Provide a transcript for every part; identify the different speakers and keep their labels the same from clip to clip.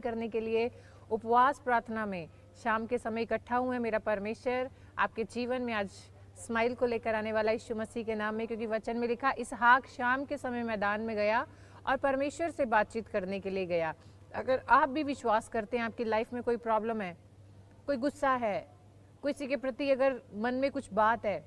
Speaker 1: करने के लिए उपवास प्रार्थना में शाम के समय इकट्ठा हुए हैं। मेरा परमेश्वर आपके जीवन में आज स्माइल को लेकर आने वाला यीशु मसीह के नाम में, क्योंकि वचन में लिखा इसहाक शाम के समय मैदान में गया और परमेश्वर से बातचीत करने के लिए गया। अगर आप भी विश्वास करते हैं आपकी लाइफ में कोई प्रॉब्लम है, कोई गुस्सा है, किसी के प्रति अगर मन में कुछ बात है,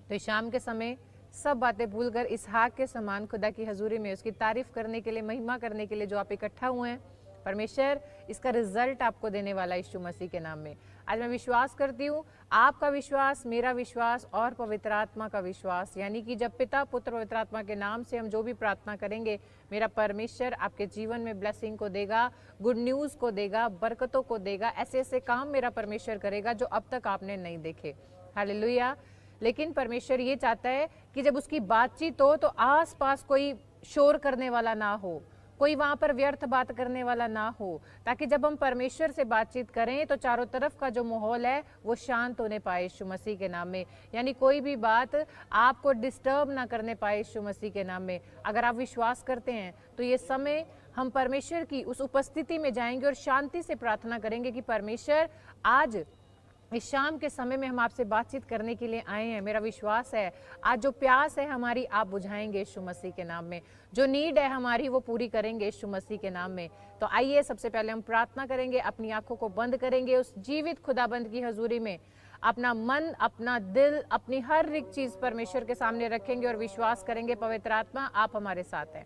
Speaker 1: तो शाम के समय सब बातें भूलकर इसहाक के समान खुदा की हजूरी में उसकी तारीफ करने के लिए, महिमा करने के लिए जो आप इकट्ठा हुए हैं, परमेश्वर इसका रिजल्ट आपको देने वाला यीशु मसीह के नाम में। आज मैं विश्वास करती हूँ आपका विश्वास, मेरा विश्वास और पवित्र आत्मा का विश्वास, यानी कि जब पिता पुत्र पवित्र आत्मा के नाम से हम जो भी प्रार्थना करेंगे, मेरा परमेश्वर आपके जीवन में ब्लेसिंग को देगा, गुड न्यूज़ को देगा, बरकतों को देगा। ऐसे ऐसे काम मेरा परमेश्वर करेगा जो अब तक आपने नहीं देखे। हालेलुया। लेकिन परमेश्वर ये चाहता है कि जब उसकी बातचीत हो तो आसपास कोई शोर करने वाला ना हो, कोई वहां पर व्यर्थ बात करने वाला ना हो, ताकि जब हम परमेश्वर से बातचीत करें तो चारों तरफ का जो माहौल है वो शांत होने पाए यीशु मसीह के नाम में। यानी कोई भी बात आपको डिस्टर्ब ना करने पाए यीशु मसीह के नाम में। अगर आप विश्वास करते हैं तो ये समय हम परमेश्वर की उस उपस्थिति में जाएंगे और शांति से प्रार्थना करेंगे कि परमेश्वर आज इस शाम के समय में हम आपसे बातचीत करने के लिए आए हैं। मेरा विश्वास है आज जो प्यास है हमारी आप बुझाएंगे यीशु मसीह के नाम में, जो नीड है हमारी वो पूरी करेंगे यीशु मसीह के नाम में। तो आइए सबसे पहले हम प्रार्थना करेंगे, अपनी आंखों को बंद करेंगे, उस जीवित खुदाबंद की हजूरी में अपना मन, अपना दिल, अपनी हर एक चीज परमेश्वर के सामने रखेंगे और विश्वास करेंगे पवित्र आत्मा आप हमारे साथ हैं।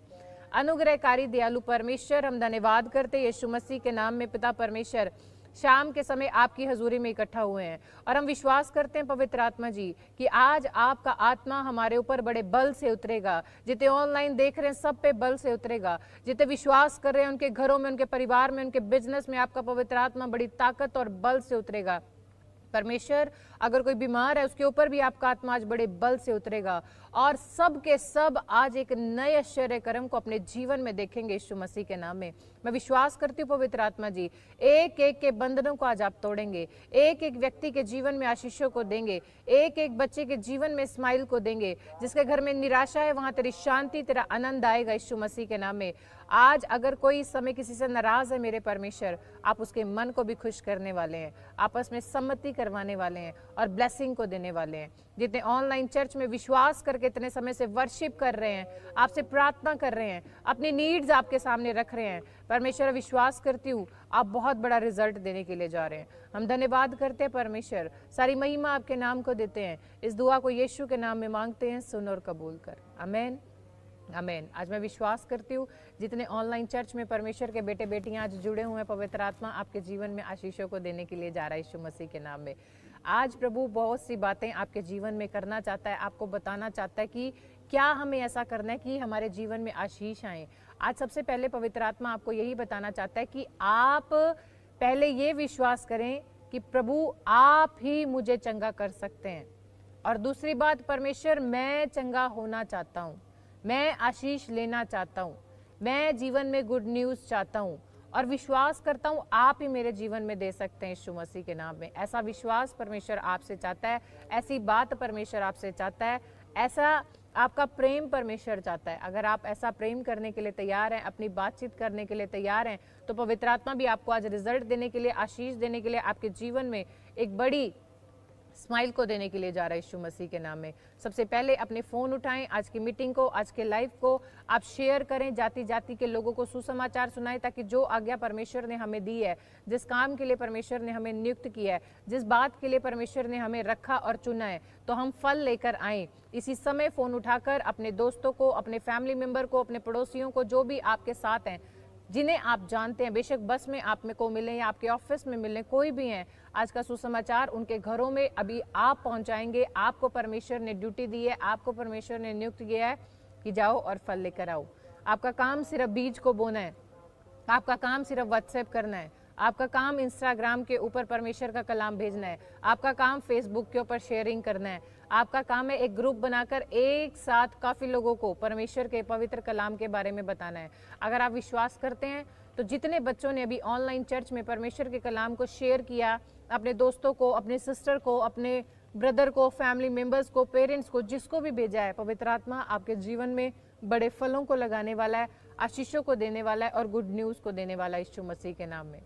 Speaker 1: अनुग्रहकारी दयालु परमेश्वर, हम धन्यवाद करते यीशु मसीह के नाम में पिता परमेश्वर, शाम के समय आपकी हजूरी में इकट्ठा हुए हैं और हम विश्वास करते हैं पवित्र आत्मा जी कि आज आपका आत्मा हमारे ऊपर बड़े बल से उतरेगा। जितने ऑनलाइन देख रहे हैं सब पे बल से उतरेगा, जितने विश्वास कर रहे हैं उनके घरों में, उनके परिवार में, उनके बिजनेस में आपका पवित्र आत्मा बड़ी ताकत और बल से उतरेगा। परमेश्वर अगर कोई बीमार है उसके ऊपर भी आपका आत्मा आज बड़े बल से उतरेगा और सब के सब आज एक नए आश्चर्य कर्म को अपने जीवन में देखेंगे यीशु मसीह के नाम में। मैं विश्वास करती हूँ पवित्र आत्मा जी, एक एक के बंधनों को आज आप तोड़ेंगे, एक एक व्यक्ति के जीवन में आशीषों को देंगे, एक एक बच्चे के जीवन में स्माइल को देंगे। जिसके घर में निराशा है वहां तेरी शांति, तेरा आनंद आएगा यीशु मसीह के नाम में। आज अगर कोई इस समय किसी से नाराज है मेरे परमेश्वर, आप उसके मन को भी खुश करने वाले हैं, आपस में सम्मति करवाने वाले हैं और ब्लेसिंग को देने वाले हैं। जितने ऑनलाइन चर्च में विश्वास करके इतने समय से वर्शिप कर रहे हैं, आपसे प्रार्थना कर रहे हैं, अपनी नीड्स आपके सामने रख रहे हैं, परमेश्वर विश्वास करती हूँ आप बहुत बड़ा रिजल्ट देने के लिए जा रहे हैं। हम धन्यवाद करते हैं परमेश्वर, सारी महिमा आपके नाम को देते हैं। इस दुआ को यीशु के नाम में मांगते हैं, सुन और कबूल कर, आमीन आमीन। आज मैं विश्वास करती हूँ जितने ऑनलाइन चर्च में परमेश्वर के बेटे बेटियां आज जुड़े हुए हैं, पवित्र आत्मा आपके जीवन में आशीषों को देने के लिए जा रहा है यीशु मसीह के नाम में। आज प्रभु बहुत सी बातें आपके जीवन में करना चाहता है, आपको बताना चाहता है कि क्या हमें ऐसा करना है कि हमारे जीवन में आशीष आए। आज सबसे पहले पवित्र आत्मा आपको यही बताना चाहता है कि आप पहले ये विश्वास करें कि प्रभु आप ही मुझे चंगा कर सकते हैं, और दूसरी बात परमेश्वर मैं चंगा होना चाहता हूँ, मैं आशीष लेना चाहता हूँ, मैं जीवन में गुड न्यूज़ चाहता हूँ और विश्वास करता हूँ आप ही मेरे जीवन में दे सकते हैं यीशु मसीह के नाम में। ऐसा विश्वास परमेश्वर आपसे चाहता है, ऐसी बात परमेश्वर आपसे चाहता है, ऐसा आपका प्रेम परमेश्वर चाहता है। अगर आप ऐसा प्रेम करने के लिए तैयार हैं, अपनी बातचीत करने के लिए तैयार हैं, तो पवित्र आत्मा भी आपको आज रिजल्ट देने के लिए, आशीष देने के लिए, आपके जीवन में एक बड़ी स्माइल को देने के लिए जा रहा है यीशु मसीह के नाम में। सबसे पहले अपने फ़ोन उठाएं, आज की मीटिंग को, आज के लाइव को आप शेयर करें, जाति जाति के लोगों को सुसमाचार सुनाएं, ताकि जो आज्ञा परमेश्वर ने हमें दी है, जिस काम के लिए परमेश्वर ने हमें नियुक्त किया है, जिस बात के लिए परमेश्वर ने हमें रखा और चुना है, तो हम फल लेकर आएँ। इसी समय फ़ोन उठाकर अपने दोस्तों को, अपने फैमिली मेम्बर को, अपने पड़ोसियों को, जो भी आपके साथ हैं, जिन्हें आप जानते हैं, बेशक बस में आप में को मिले या आपके ऑफिस में मिले, कोई भी हैं, आज का सुसमाचार उनके घरों में अभी आप पहुंचाएंगे। आपको परमेश्वर ने ड्यूटी दी है, आपको परमेश्वर ने नियुक्त किया है कि जाओ और फल लेकर आओ। आपका काम सिर्फ बीज को बोना है, आपका काम सिर्फ व्हाट्सएप करना है, आपका काम इंस्टाग्राम के ऊपर परमेश्वर का कलाम भेजना है, आपका काम फेसबुक के ऊपर शेयरिंग करना है, आपका काम है एक ग्रुप बनाकर एक साथ काफ़ी लोगों को परमेश्वर के पवित्र कलाम के बारे में बताना है। अगर आप विश्वास करते हैं तो जितने बच्चों ने अभी ऑनलाइन चर्च में परमेश्वर के कलाम को शेयर किया, अपने दोस्तों को, अपने सिस्टर को, अपने ब्रदर को, फैमिली मेम्बर्स को, पेरेंट्स को, जिसको भी भेजा है, पवित्र आत्मा आपके जीवन में बड़े फलों को लगाने वाला है। आशीषों को देने वाला है और गुड न्यूज़ को देने वाला है यीशु मसीह के नाम में।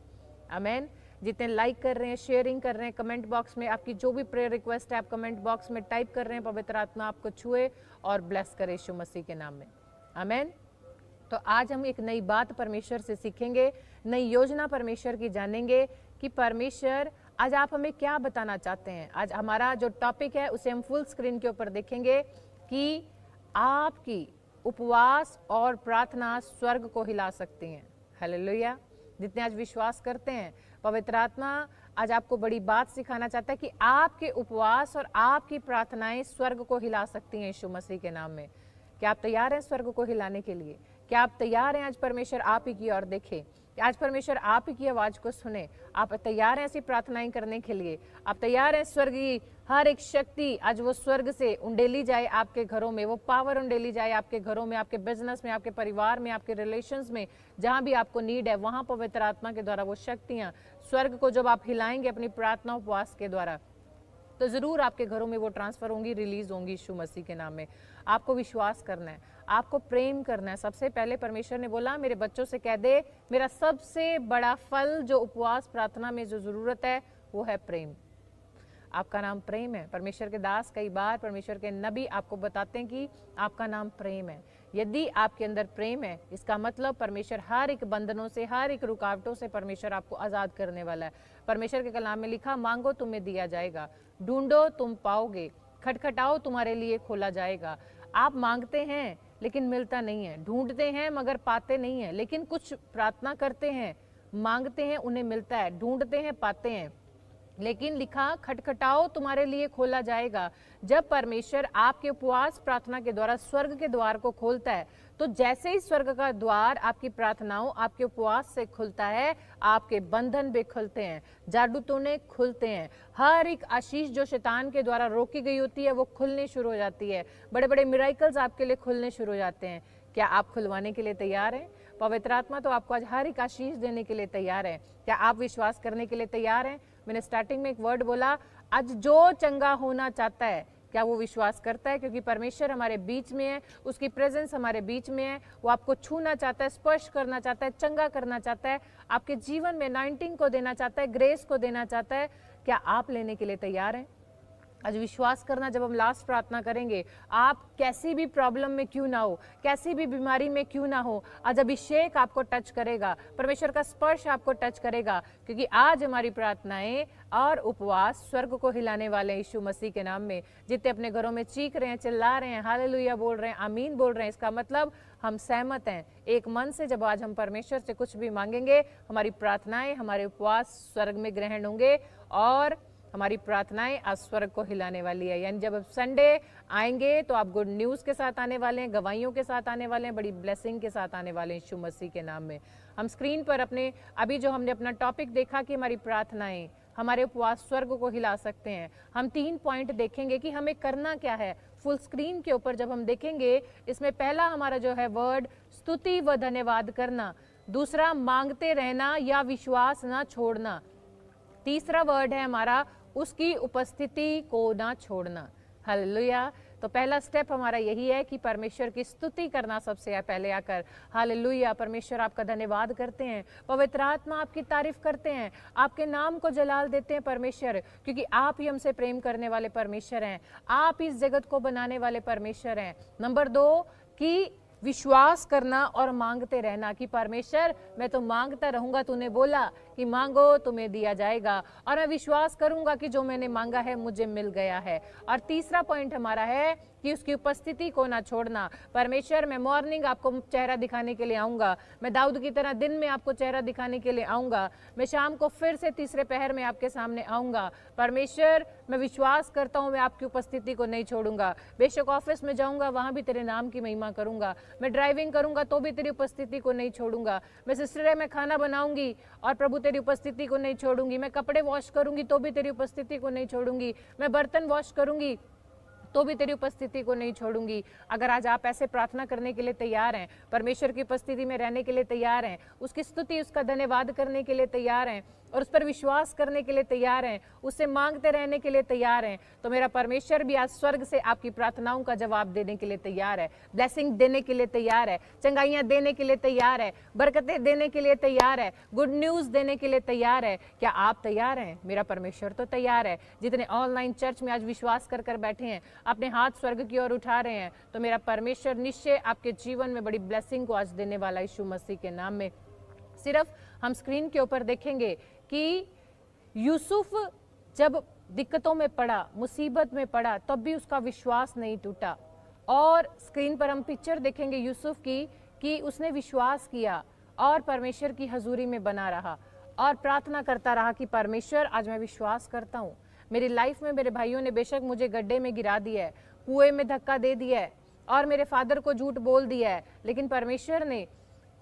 Speaker 1: आमेन। जितने लाइक कर रहे हैं, शेयरिंग कर रहे हैं, कमेंट बॉक्स में आपकी जो भी प्रेयर रिक्वेस्ट है आप कमेंट बॉक्स में टाइप कर रहे हैं, पवित्र आत्मा आपको छुए और ब्लेस करे यीशु मसीह के नाम में। आमेन। तो आज हम एक नई बात परमेश्वर से सीखेंगे, नई योजना परमेश्वर की जानेंगे कि परमेश्वर आज आप हमें क्या बताना चाहते हैं। आज हमारा जो टॉपिक है उसे हम फुल स्क्रीन के ऊपर देखेंगे कि आपकी उपवास और प्रार्थना स्वर्ग को हिला सकती हैं। हालेलुया। जितने आज विश्वास करते हैं, पवित्र आत्मा आज आपको बड़ी बात सिखाना चाहता है कि आपके उपवास और आपकी प्रार्थनाएं स्वर्ग को हिला सकती हैं यीशु मसीह के नाम में। क्या आप तैयार हैं स्वर्ग को हिलाने के लिए? क्या आप तैयार हैं आज परमेश्वर आप ही की ओर देखे, आज परमेश्वर आप ही की आवाज को सुने? आप तैयार हैं ऐसी प्रार्थनाएं करने के लिए? आप तैयार हैं स्वर्गीय हर एक शक्ति आज वो स्वर्ग से उंडेली जाए आपके घरों में, वो पावर उंडेली जाए आपके घरों में, आपके बिजनेस में, आपके परिवार में, आपके रिलेशंस में, जहां भी आपको नीड है वहां पवित्र आत्मा के द्वारा वो शक्तियां स्वर्ग को जब आप हिलाएंगे अपनी प्रार्थना उपवास के द्वारा, तो जरूर आपके घरों में वो ट्रांसफर होंगी, रिलीज होंगी यीशु मसीह के नाम में। आपको विश्वास करना है, आपको प्रेम करना है। सबसे पहले परमेश्वर ने बोला मेरे बच्चों से कह दे मेरा सबसे बड़ा फल जो उपवास प्रार्थना में जो जरूरत है वो है प्रेम। आपका नाम प्रेम है। परमेश्वर के दास कई बार, परमेश्वर के नबी आपको बताते हैं कि आपका नाम प्रेम है। यदि आपके अंदर प्रेम है इसका मतलब परमेश्वर हर एक बंधनों से, हर एक रुकावटों से परमेश्वर आपको आजाद करने वाला है। परमेश्वर के कलाम में लिखा मांगो तुम्हें दिया जाएगा, ढूंढो तुम पाओगे, खटखटाओ तुम्हारे लिए खोला जाएगा। आप मांगते हैं लेकिन मिलता नहीं है, ढूंढते हैं मगर पाते नहीं है। लेकिन कुछ प्रार्थना करते हैं, मांगते हैं उन्हें मिलता है, ढूंढते हैं पाते हैं। लेकिन लिखा खटखटाओ तुम्हारे लिए खोला जाएगा। जब परमेश्वर आपके उपवास प्रार्थना के द्वारा स्वर्ग के द्वार को खोलता है, तो जैसे ही स्वर्ग का द्वार आपकी प्रार्थनाओं, आपके उपवास से खुलता है, आपके बंधन भी खुलते हैं, जादू टोने खुलते हैं। हर एक आशीष जो शैतान के द्वारा रोकी गई होती है वो खुलने शुरू हो जाती है। बड़े बड़े मिराकल्स आपके लिए खुलने शुरू हो जाते हैं। क्या आप खुलवाने के लिए तैयार हैं? पवित्र आत्मा तो आपको आज हर एक आशीष देने के लिए तैयार है। क्या आप विश्वास करने के लिए तैयार हैं? मैंने स्टार्टिंग में एक वर्ड बोला, आज जो चंगा होना चाहता है, क्या वो विश्वास करता है? क्योंकि परमेश्वर हमारे बीच में है, उसकी प्रेजेंस हमारे बीच में है। वो आपको छूना चाहता है, स्पर्श करना चाहता है, चंगा करना चाहता है, आपके जीवन में अनॉइंटिंग को देना चाहता है, ग्रेस को देना चाहता है। क्या आप लेने के लिए तैयार हैं? आज विश्वास करना, जब हम लास्ट प्रार्थना करेंगे, आप कैसी भी प्रॉब्लम में क्यों ना हो, कैसी भी बीमारी में क्यों ना हो, आज अभिषेक आपको टच करेगा, परमेश्वर का स्पर्श आपको टच करेगा। क्योंकि आज हमारी प्रार्थनाएं और उपवास स्वर्ग को हिलाने वाले हैं यीशु मसीह के नाम में। जितने अपने घरों में चीख रहे हैं, चिल्ला रहे हैं, हालेलुया बोल रहे हैं, आमीन बोल रहे हैं, इसका मतलब हम सहमत हैं एक मन से। जब आज हम परमेश्वर से कुछ भी मांगेंगे, हमारी प्रार्थनाएं, हमारे उपवास स्वर्ग में ग्रहण होंगे और हमारी प्रार्थनाएं आज स्वर्ग को हिलाने वाली है। यानी जब आप संडे आएंगे तो आप गुड न्यूज़ के साथ आने वाले हैं, गवाहियों के साथ आने वाले हैं, बड़ी ब्लेसिंग के साथ आने वाले हैं यीशु मसीह के नाम में। हम स्क्रीन पर अपने अभी जो हमने अपना टॉपिक देखा कि हमारी प्रार्थनाएं, हमारे उपवास स्वर्ग को हिला सकते हैं। हम 3 पॉइंट देखेंगे कि हमें करना क्या है। फुल स्क्रीन के ऊपर जब हम देखेंगे, इसमें पहला हमारा जो है वर्ड स्तुति व धन्यवाद करना, दूसरा मांगते रहना या विश्वास ना छोड़ना, तीसरा वर्ड है हमारा उसकी उपस्थिति को ना छोड़ना। हालेलुया। तो पहला स्टेप हमारा यही है कि परमेश्वर की स्तुति करना सबसे पहले आकर। हालेलुया। परमेश्वर आपका धन्यवाद करते हैं, पवित्र आत्मा आपकी तारीफ करते हैं, आपके नाम को जलाल देते हैं परमेश्वर, क्योंकि आप ही हमसे प्रेम करने वाले परमेश्वर हैं, आप इस जगत को बनाने वाले परमेश्वर हैं। नंबर 2 कि विश्वास करना और मांगते रहना कि परमेश्वर मैं तो मांगता रहूंगा, तूने बोला कि मांगो तुम्हें दिया जाएगा, और मैं विश्वास करूंगा कि जो मैंने मांगा है मुझे मिल गया है। और तीसरा पॉइंट हमारा है कि उसकी उपस्थिति को ना छोड़ना। परमेश्वर मैं मॉर्निंग आपको चेहरा दिखाने के लिए आऊंगा, मैं दाऊद की तरह दिन में आपको चेहरा दिखाने के लिए आऊंगा, मैं शाम को फिर से तीसरे पहर में आपके सामने आऊंगा। परमेश्वर मैं विश्वास करता हूं मैं आपकी उपस्थिति को नहीं छोड़ूंगा। बेशक ऑफिस में जाऊंगा वहां भी तेरे नाम की महिमा करूंगा, मैं ड्राइविंग करूंगा तो भी तेरी उपस्थिति को नहीं छोड़ूंगा, मैं सिस्टर है मैं खाना बनाऊंगी और प्रभु तेरी उपस्थिति को नहीं छोड़ूंगी, मैं कपड़े वॉश करूंगी तो भी तेरी उपस्थिति को नहीं छोड़ूंगी, मैं बर्तन वॉश करूंगी तो भी तेरी उपस्थिति को नहीं छोड़ूंगी। अगर आज आप ऐसे प्रार्थना करने के लिए तैयार हैं, परमेश्वर की उपस्थिति में रहने के लिए तैयार हैं, उसकी स्तुति उसका धन्यवाद करने के लिए तैयार हैं और उस पर विश्वास करने के लिए तैयार हैं, उससे मांगते रहने के लिए तैयार हैं, तो मेरा परमेश्वर भी आज स्वर्ग से आपकी प्रार्थनाओं का जवाब देने के लिए तैयार है, ब्लेसिंग देने के लिए तैयार है, चंगाइयां देने के लिए तैयार है, बरकतें देने के लिए तैयार है, गुड न्यूज देने के लिए तैयार है। क्या आप तैयार हैं? मेरा परमेश्वर तो तैयार है। जितने ऑनलाइन चर्च में आज विश्वास कर कर बैठे हैं, अपने हाथ स्वर्ग की ओर उठा रहे हैं, तो मेरा परमेश्वर निश्चय आपके जीवन में बड़ी ब्लेसिंग को आज देने वाला यीशु मसीह के नाम में। सिर्फ हम स्क्रीन के ऊपर देखेंगे कि यूसुफ जब दिक्कतों में पड़ा, मुसीबत में पड़ा, तब भी उसका विश्वास नहीं टूटा। और स्क्रीन पर हम पिक्चर देखेंगे यूसुफ की कि उसने विश्वास किया और परमेश्वर की हजूरी में बना रहा और प्रार्थना करता रहा कि परमेश्वर आज मैं विश्वास करता हूँ, मेरी लाइफ में मेरे भाइयों ने बेशक मुझे गड्ढे में गिरा दिया है, कुएं में धक्का दे दिया है और मेरे फादर को झूठ बोल दिया है, लेकिन परमेश्वर ने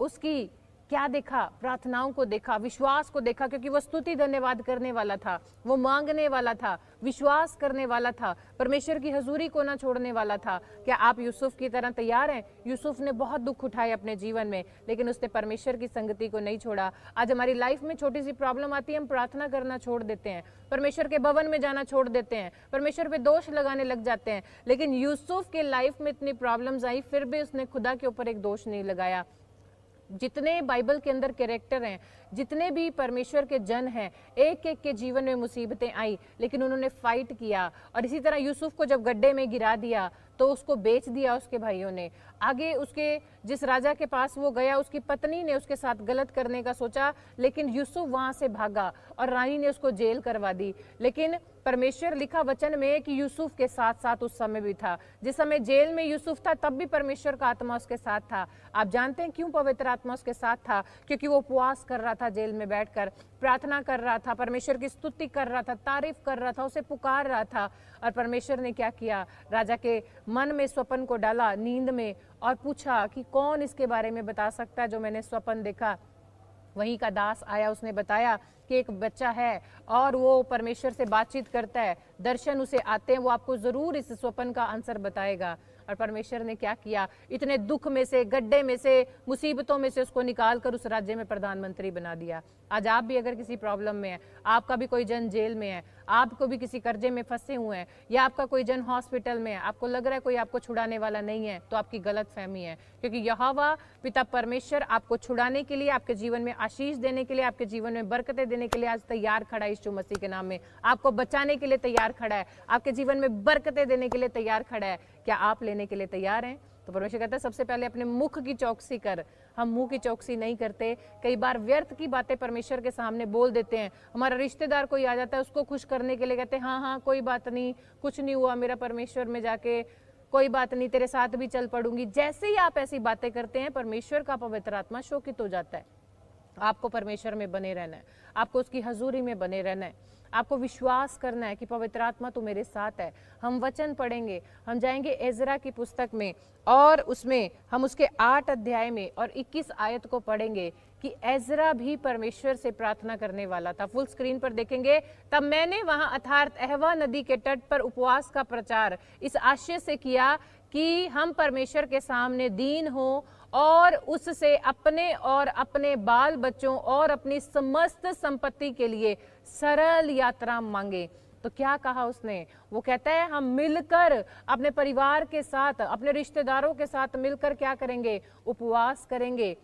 Speaker 1: उसकी क्या देखा? प्रार्थनाओं को देखा, विश्वास को देखा, क्योंकि वो स्तुति धन्यवाद करने वाला था, वो मांगने वाला था, विश्वास करने वाला था, परमेश्वर की हजूरी को ना छोड़ने वाला था। क्या आप यूसुफ की तरह तैयार हैं? यूसुफ ने बहुत दुख उठाए अपने जीवन में, लेकिन उसने परमेश्वर की संगति को नहीं छोड़ा। आज हमारी लाइफ में छोटी सी प्रॉब्लम आती है, हम प्रार्थना करना छोड़ देते हैं, परमेश्वर के भवन में जाना छोड़ देते हैं, परमेश्वर पे दोष लगाने लग जाते हैं। लेकिन यूसुफ के लाइफ में इतनी प्रॉब्लम्स आई, फिर भी उसने खुदा के ऊपर एक दोष नहीं लगाया। जितने बाइबल के अंदर कैरेक्टर हैं, जितने भी परमेश्वर के जन हैं, एक एक के जीवन में मुसीबतें आई, लेकिन उन्होंने फाइट किया। और इसी तरह यूसुफ को जब गड्ढे में गिरा दिया तो उसको बेच दिया उसके भाइयों ने। आगे उसके जिस राजा के पास वो गया, उसकी पत्नी ने उसके साथ गलत करने का सोचा, लेकिन यूसुफ वहां से भागा और रानी ने उसको जेल करवा दी। लेकिन परमेश्वर लिखा वचन में कि यूसुफ के साथ साथ उस समय भी था। जिस समय जेल में यूसुफ था तब भी परमेश्वर का आत्मा उसके साथ था। आप जानते हैं क्यों पवित्र आत्मा उसके साथ था? क्योंकि वो उपवास कर रहा था, जेल में बैठकर प्रार्थना कर रहा था, परमेश्वर की स्तुति कर रहा था, तारीफ कर रहा था, उसे पुकार रहा था। और परमेश्वर ने क्या किया? राजा के मन में स्वप्न को डाला नींद में और पूछा कि कौन इसके बारे में बता सकता है जो मैंने स्वप्न देखा। वहीं का दास आया, उसने बताया कि एक बच्चा है और वो परमेश्वर से बातचीत करता है, दर्शन उसे आते हैं, वो आपको जरूर इस स्वप्न का आंसर बताएगा। और परमेश्वर ने क्या किया? इतने दुख में से, गड्ढे में से, मुसीबतों में से उसको निकाल कर उस राज्य में प्रधानमंत्री बना दिया। आज आप भी अगर किसी प्रॉब्लम में है, आपका भी कोई जन जेल में है, आपको भी किसी कर्जे में फंसे हुए हैं, या आपका कोई जन हॉस्पिटल में है, आपको लग रहा है कोई आपको छुड़ाने वाला नहीं है, तो आपकी गलत फहमी है। क्योंकि यहोवा पिता परमेश्वर आपको छुड़ाने के लिए, आपके जीवन में आशीष देने के लिए, आपके जीवन में बरकतें देने के लिए आज तैयार खड़ा है। यीशु मसीह के नाम में आपको बचाने के लिए तैयार खड़ा है, आपके जीवन में बरकतें देने के लिए तैयार खड़ा है। क्या आप लेने के लिए तैयार हैं? तो परमेश्वर कहता है सबसे पहले अपने मुख की चौकसी कर। हम मुंह की चौकसी नहीं करते, कई बार व्यर्थ की बातें परमेश्वर के सामने बोल देते हैं। हमारा रिश्तेदार कोई आ जाता है, उसको खुश करने के लिए कहते हैं हाँ हाँ कोई बात नहीं, कुछ नहीं हुआ, मेरा परमेश्वर में जाके कोई बात नहीं, तेरे साथ भी चल पड़ूंगी। जैसे ही आप ऐसी बातें करते हैं, परमेश्वर का पवित्र आत्मा शोकित हो जाता है। आपको परमेश्वर में बने रहना है, आपको उसकी हजूरी में बने रहना है, आपको विश्वास करना है कि पवित्र आत्मा तो मेरे साथ है। हम वचन पढ़ेंगे, हम जाएंगे एजरा की पुस्तक में और उसमें हम उसके 8 अध्याय में और 21 आयत को पढ़ेंगे कि एजरा भी परमेश्वर से प्रार्थना करने वाला था। फुल स्क्रीन पर देखेंगे। तब मैंने वहां अर्थात अहवा नदी के तट पर उपवास का प्रचार इस आशय से किया कि हम परमेश्वर के सामने दीन हो और उससे अपने और अपने बाल बच्चों और अपनी समस्त संपत्ति के लिए सरल यात्रा मांगे। तो क्या कहा उसने? वो कहता है हम मिलकर अपने परिवार के साथ, अपने रिश्तेदारों के साथ मिलकर क्या करेंगे? उपवास करेंगे,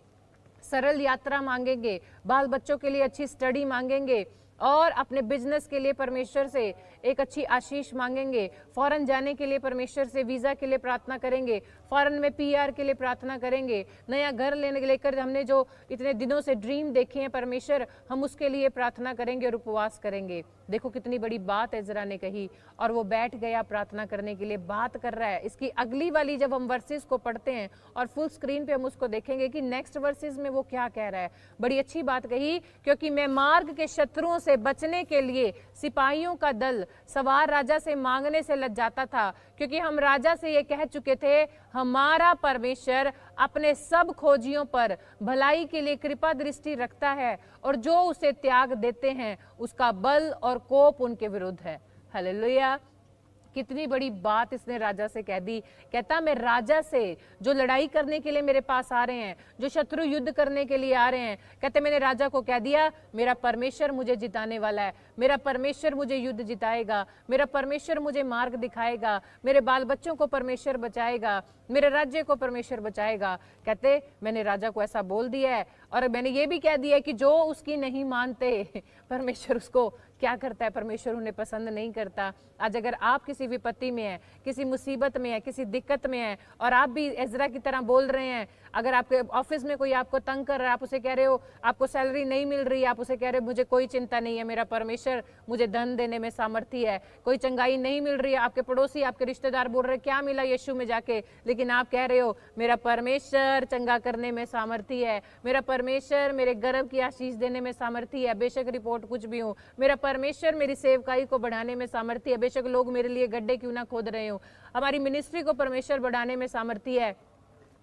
Speaker 1: सरल यात्रा मांगेंगे, बाल बच्चों के लिए अच्छी स्टडी मांगेंगे और अपने बिजनेस के लिए परमेश्वर से एक अच्छी आशीष मांगेंगे, फॉरेन जाने के लिए परमेश्वर से वीजा के लिए प्रार्थना करेंगे, फॉरेन में पीआर के लिए प्रार्थना करेंगे, नया घर लेने के लेकर हमने जो इतने दिनों से ड्रीम देखे हैं परमेश्वर, हम उसके लिए प्रार्थना करेंगे और उपवास करेंगे। देखो कितनी बड़ी बात एजरा ने कही और वो बैठ गया प्रार्थना करने के लिए, बात कर रहा है। इसकी अगली वाली जब हम वर्सेस को पढ़ते हैं और फुल स्क्रीन पे हम उसको देखेंगे कि नेक्स्ट वर्सेस में वो क्या कह रहा है। बड़ी अच्छी बात कही, क्योंकि मैं मार्ग के शत्रुओं से बचने के लिए सिपाहियों का दल सवार राजा से मांगने से लज जाता था, क्योंकि हम राजा से ये कह चुके थे हमारा परमेश्वर अपने सब खोजियों पर भलाई के लिए कृपा दृष्टि रखता है और जो उसे त्याग देते हैं उसका बल और कोप उनके विरुद्ध है। हालेलुया। कितनी बड़ी बात इसने राजा से कह दी। कहता मैं राजा से, जो लड़ाई करने के लिए मेरे पास आ रहे हैं, जो शत्रु युद्ध करने के लिए आ रहे हैं, कहते मैंने राजा को कह दिया मेरा परमेश्वर मुझे जिताने वाला है, मेरा परमेश्वर मुझे युद्ध जिताएगा, मेरा परमेश्वर मुझे मार्ग दिखाएगा, मेरे बाल बच्चों को परमेश्वर बचाएगा, मेरे राज्य को परमेश्वर बचाएगा। कहते मैंने राजा को ऐसा बोल दिया है, और मैंने ये भी कह दिया है कि जो उसकी नहीं मानते परमेश्वर उसको क्या करता है, परमेश्वर उन्हें पसंद नहीं करता। आज अगर आप किसी विपत्ति में हैं, किसी मुसीबत में है, किसी दिक्कत में है, और आप भी एजरा की तरह बोल रहे हैं, अगर आपके ऑफिस में कोई आपको तंग कर रहा है, आप उसे कह रहे हो आपको सैलरी नहीं मिल रही, आप उसे कह रहे हो मुझे कोई चिंता नहीं है, मेरा परमेश्वर मुझे धन देने में सामर्थ्य है, कोई चंगाई नहीं मिल रही है, आपके पड़ोसी आपके रिश्तेदार बोल रहे क्या मिला यीशु में जाके, लेकिन आप कह रहे हो मेरा परमेश्वर चंगा करने में सामर्थ्य है, मेरा परमेश्वर मेरे गर्भ की आशीष देने में सामर्थ्य है, बेशक रिपोर्ट कुछ भी हो, मेरा परमेश्वर मेरी सेवकाई को बढ़ाने में सामर्थ्य है, बेशक लोग मेरे लिए गड्ढे क्यों ना खोद रहे हो, हमारी मिनिस्ट्री को परमेश्वर बढ़ाने में सामर्थ्य है,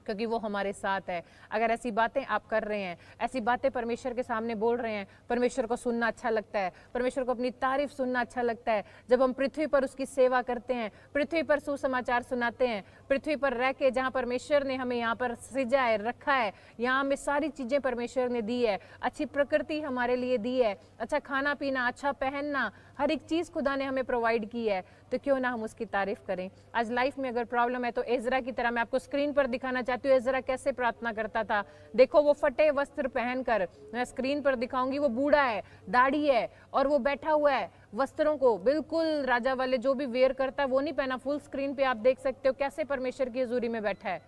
Speaker 1: क्योंकि वो हमारे साथ है। अगर ऐसी बातें आप कर रहे हैं, ऐसी बातें परमेश्वर के सामने बोल रहे हैं, परमेश्वर को सुनना अच्छा लगता है, परमेश्वर को अपनी तारीफ सुनना अच्छा लगता है। जब हम पृथ्वी पर उसकी सेवा करते हैं, पृथ्वी पर सुसमाचार सुनाते हैं, पृथ्वी पर रह के जहाँ परमेश्वर ने हमें यहाँ पर सृजा है, रखा है, यहाँ हमें सारी चीजें परमेश्वर ने दी है, अच्छी प्रकृति हमारे लिए दी है, अच्छा खाना पीना, अच्छा पहनना, हर एक चीज खुदा ने हमें प्रोवाइड की है, तो क्यों ना हम उसकी तारीफ करें। आज लाइफ में अगर प्रॉब्लम है तो एजरा की तरह मैं आपको स्क्रीन पर दिखाना चाहती हूँ एजरा कैसे प्रार्थना करता था। देखो वो फटे वस्त्र पहनकर, मैं स्क्रीन पर दिखाऊंगी, वो बूढ़ा है, दाढ़ी है, और वो बैठा हुआ है, वस्त्रों को बिल्कुल राजा वाले जो भी वेयर करता है वो नहीं पहना। फुल स्क्रीन पे आप देख सकते हो कैसे परमेश्वर की हजूरी में बैठा है,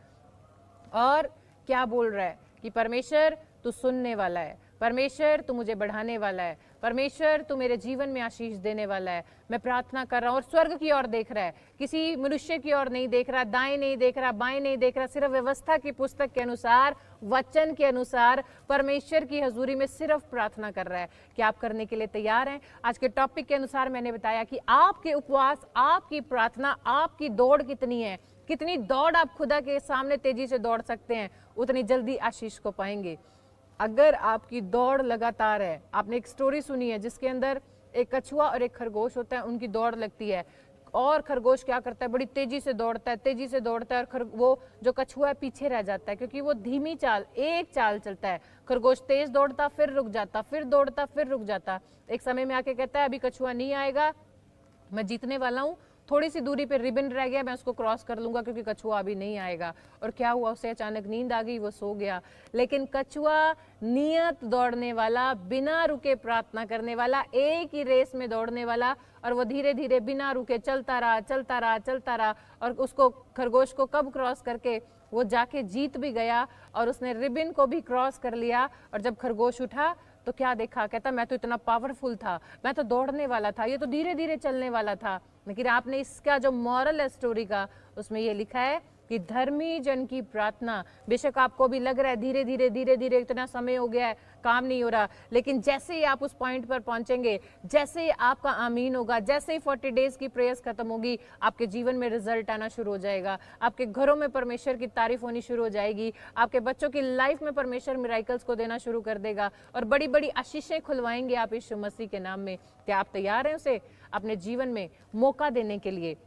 Speaker 1: और क्या बोल रहा है कि परमेश्वर तू सुनने वाला है, परमेश्वर तू मुझे बढ़ाने वाला है, परमेश्वर तू मेरे जीवन में आशीष देने वाला है। मैं प्रार्थना कर रहा हूँ, और स्वर्ग की ओर देख रहा है, किसी मनुष्य की ओर नहीं देख रहा, दाएं नहीं देख रहा, बाएं नहीं देख रहा, सिर्फ व्यवस्था की पुस्तक के अनुसार, वचन के अनुसार परमेश्वर की हजूरी में सिर्फ प्रार्थना कर रहा है। क्या आप करने के लिए तैयार हैं? आज के टॉपिक के अनुसार मैंने बताया कि आपके उपवास, आपकी प्रार्थना, आपकी दौड़ कितनी है, कितनी दौड़ आप खुदा के सामने तेजी से दौड़ सकते हैं, उतनी जल्दी आशीष को पाएंगे। अगर आपकी दौड़ लगातार है, आपने एक स्टोरी सुनी है जिसके अंदर एक कछुआ और एक खरगोश होता है, उनकी दौड़ लगती है, और खरगोश क्या करता है, बड़ी तेजी से दौड़ता है, तेजी से दौड़ता है, और वो जो कछुआ है पीछे रह जाता है, क्योंकि वो धीमी चाल, एक चाल चलता है। खरगोश तेज दौड़ता, फिर रुक जाता, फिर दौड़ता, फिर रुक जाता, एक समय में आके कहता है अभी कछुआ नहीं आएगा, मैं जीतने वाला हूँ, थोड़ी सी दूरी पे रिबन रह गया, मैं उसको क्रॉस कर लूंगा क्योंकि कछुआ अभी नहीं आएगा। और क्या हुआ, उसे अचानक नींद आ गई, वो सो गया। लेकिन कछुआ नियत दौड़ने वाला, बिना रुके प्रार्थना करने वाला, एक ही रेस में दौड़ने वाला, और वो धीरे धीरे बिना रुके चलता रहा, चलता रहा, चलता रहा, और उसको खरगोश को कब क्रॉस करके वो जाके जीत भी गया, और उसने रिबन को भी क्रॉस कर लिया। और जब खरगोश उठा तो क्या देखा, कहता मैं तो इतना पावरफुल था, मैं तो दौड़ने वाला था, ये तो धीरे धीरे चलने वाला था। लेकिन आपने इसका जो मॉरल है स्टोरी का, उसमें ये लिखा है कि धर्मी जन की प्रार्थना, बेशक आपको भी लग रहा है धीरे धीरे धीरे धीरे इतना समय हो गया है, काम नहीं हो रहा, लेकिन जैसे ही आप उस पॉइंट पर पहुंचेंगे, जैसे ही आपका आमीन होगा, जैसे ही 40 डेज की प्रेयर्स खत्म होगी, आपके जीवन में रिजल्ट आना शुरू हो जाएगा, आपके घरों में परमेश्वर की तारीफ होनी शुरू हो जाएगी, आपके बच्चों की लाइफ में परमेश्वर मिराकल्स को देना शुरू कर देगा, और बड़ी बड़ी आशीषें खुलवाएंगे आप यीशु मसीह के नाम में। क्या आप तैयार हैं उसे अपने जीवन में मौका देने के लिए?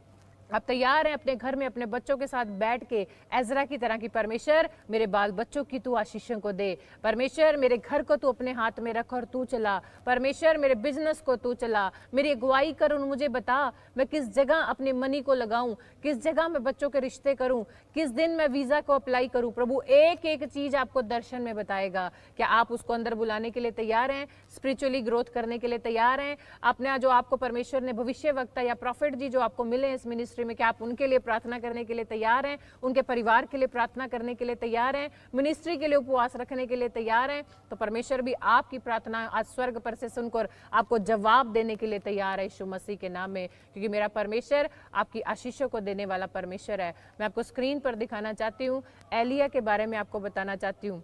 Speaker 1: आप तैयार हैं अपने घर में अपने बच्चों के साथ बैठ के एजरा की तरह की, परमेश्वर मेरे बाल बच्चों की तू आशीषों को दे, परमेश्वर मेरे घर को तू अपने हाथ में रख और तू चला, परमेश्वर मेरे बिजनेस को तू चला, मेरी अगुवाई कर, उन मुझे बता मैं किस जगह अपने मनी को लगाऊं, किस जगह मैं बच्चों के रिश्ते करूं, किस दिन मैं वीजा को अप्लाई करूं। प्रभु एक एक चीज आपको दर्शन में बताएगा। क्या आप उसको अंदर बुलाने के लिए तैयार हैं? स्पिरिचुअली ग्रोथ करने के लिए तैयार हैं? अपने जो आपको परमेश्वर ने भविष्य वक्ता या प्रॉफिट जी जो आपको मिले इस मिनिस्ट्री में, क्या आप उनके लिए प्रार्थना करने के लिए तैयार हैं? उनके परिवार के लिए प्रार्थना करने के लिए तैयार हैं? मिनिस्ट्री के लिए उपवास रखने के लिए तैयार हैं? तो परमेश्वर भी आपकी प्रार्थना आज स्वर्ग पर से सुनकर आपको जवाब देने के लिए तैयार है यीशु मसीह के नाम में, क्योंकि मेरा परमेश्वर आपकी आशीषों को देने वाला परमेश्वर है। मैं आपको स्क्रीन पर दिखाना चाहती हूँ, एलिया के बारे में आपको बताना चाहती हूँ।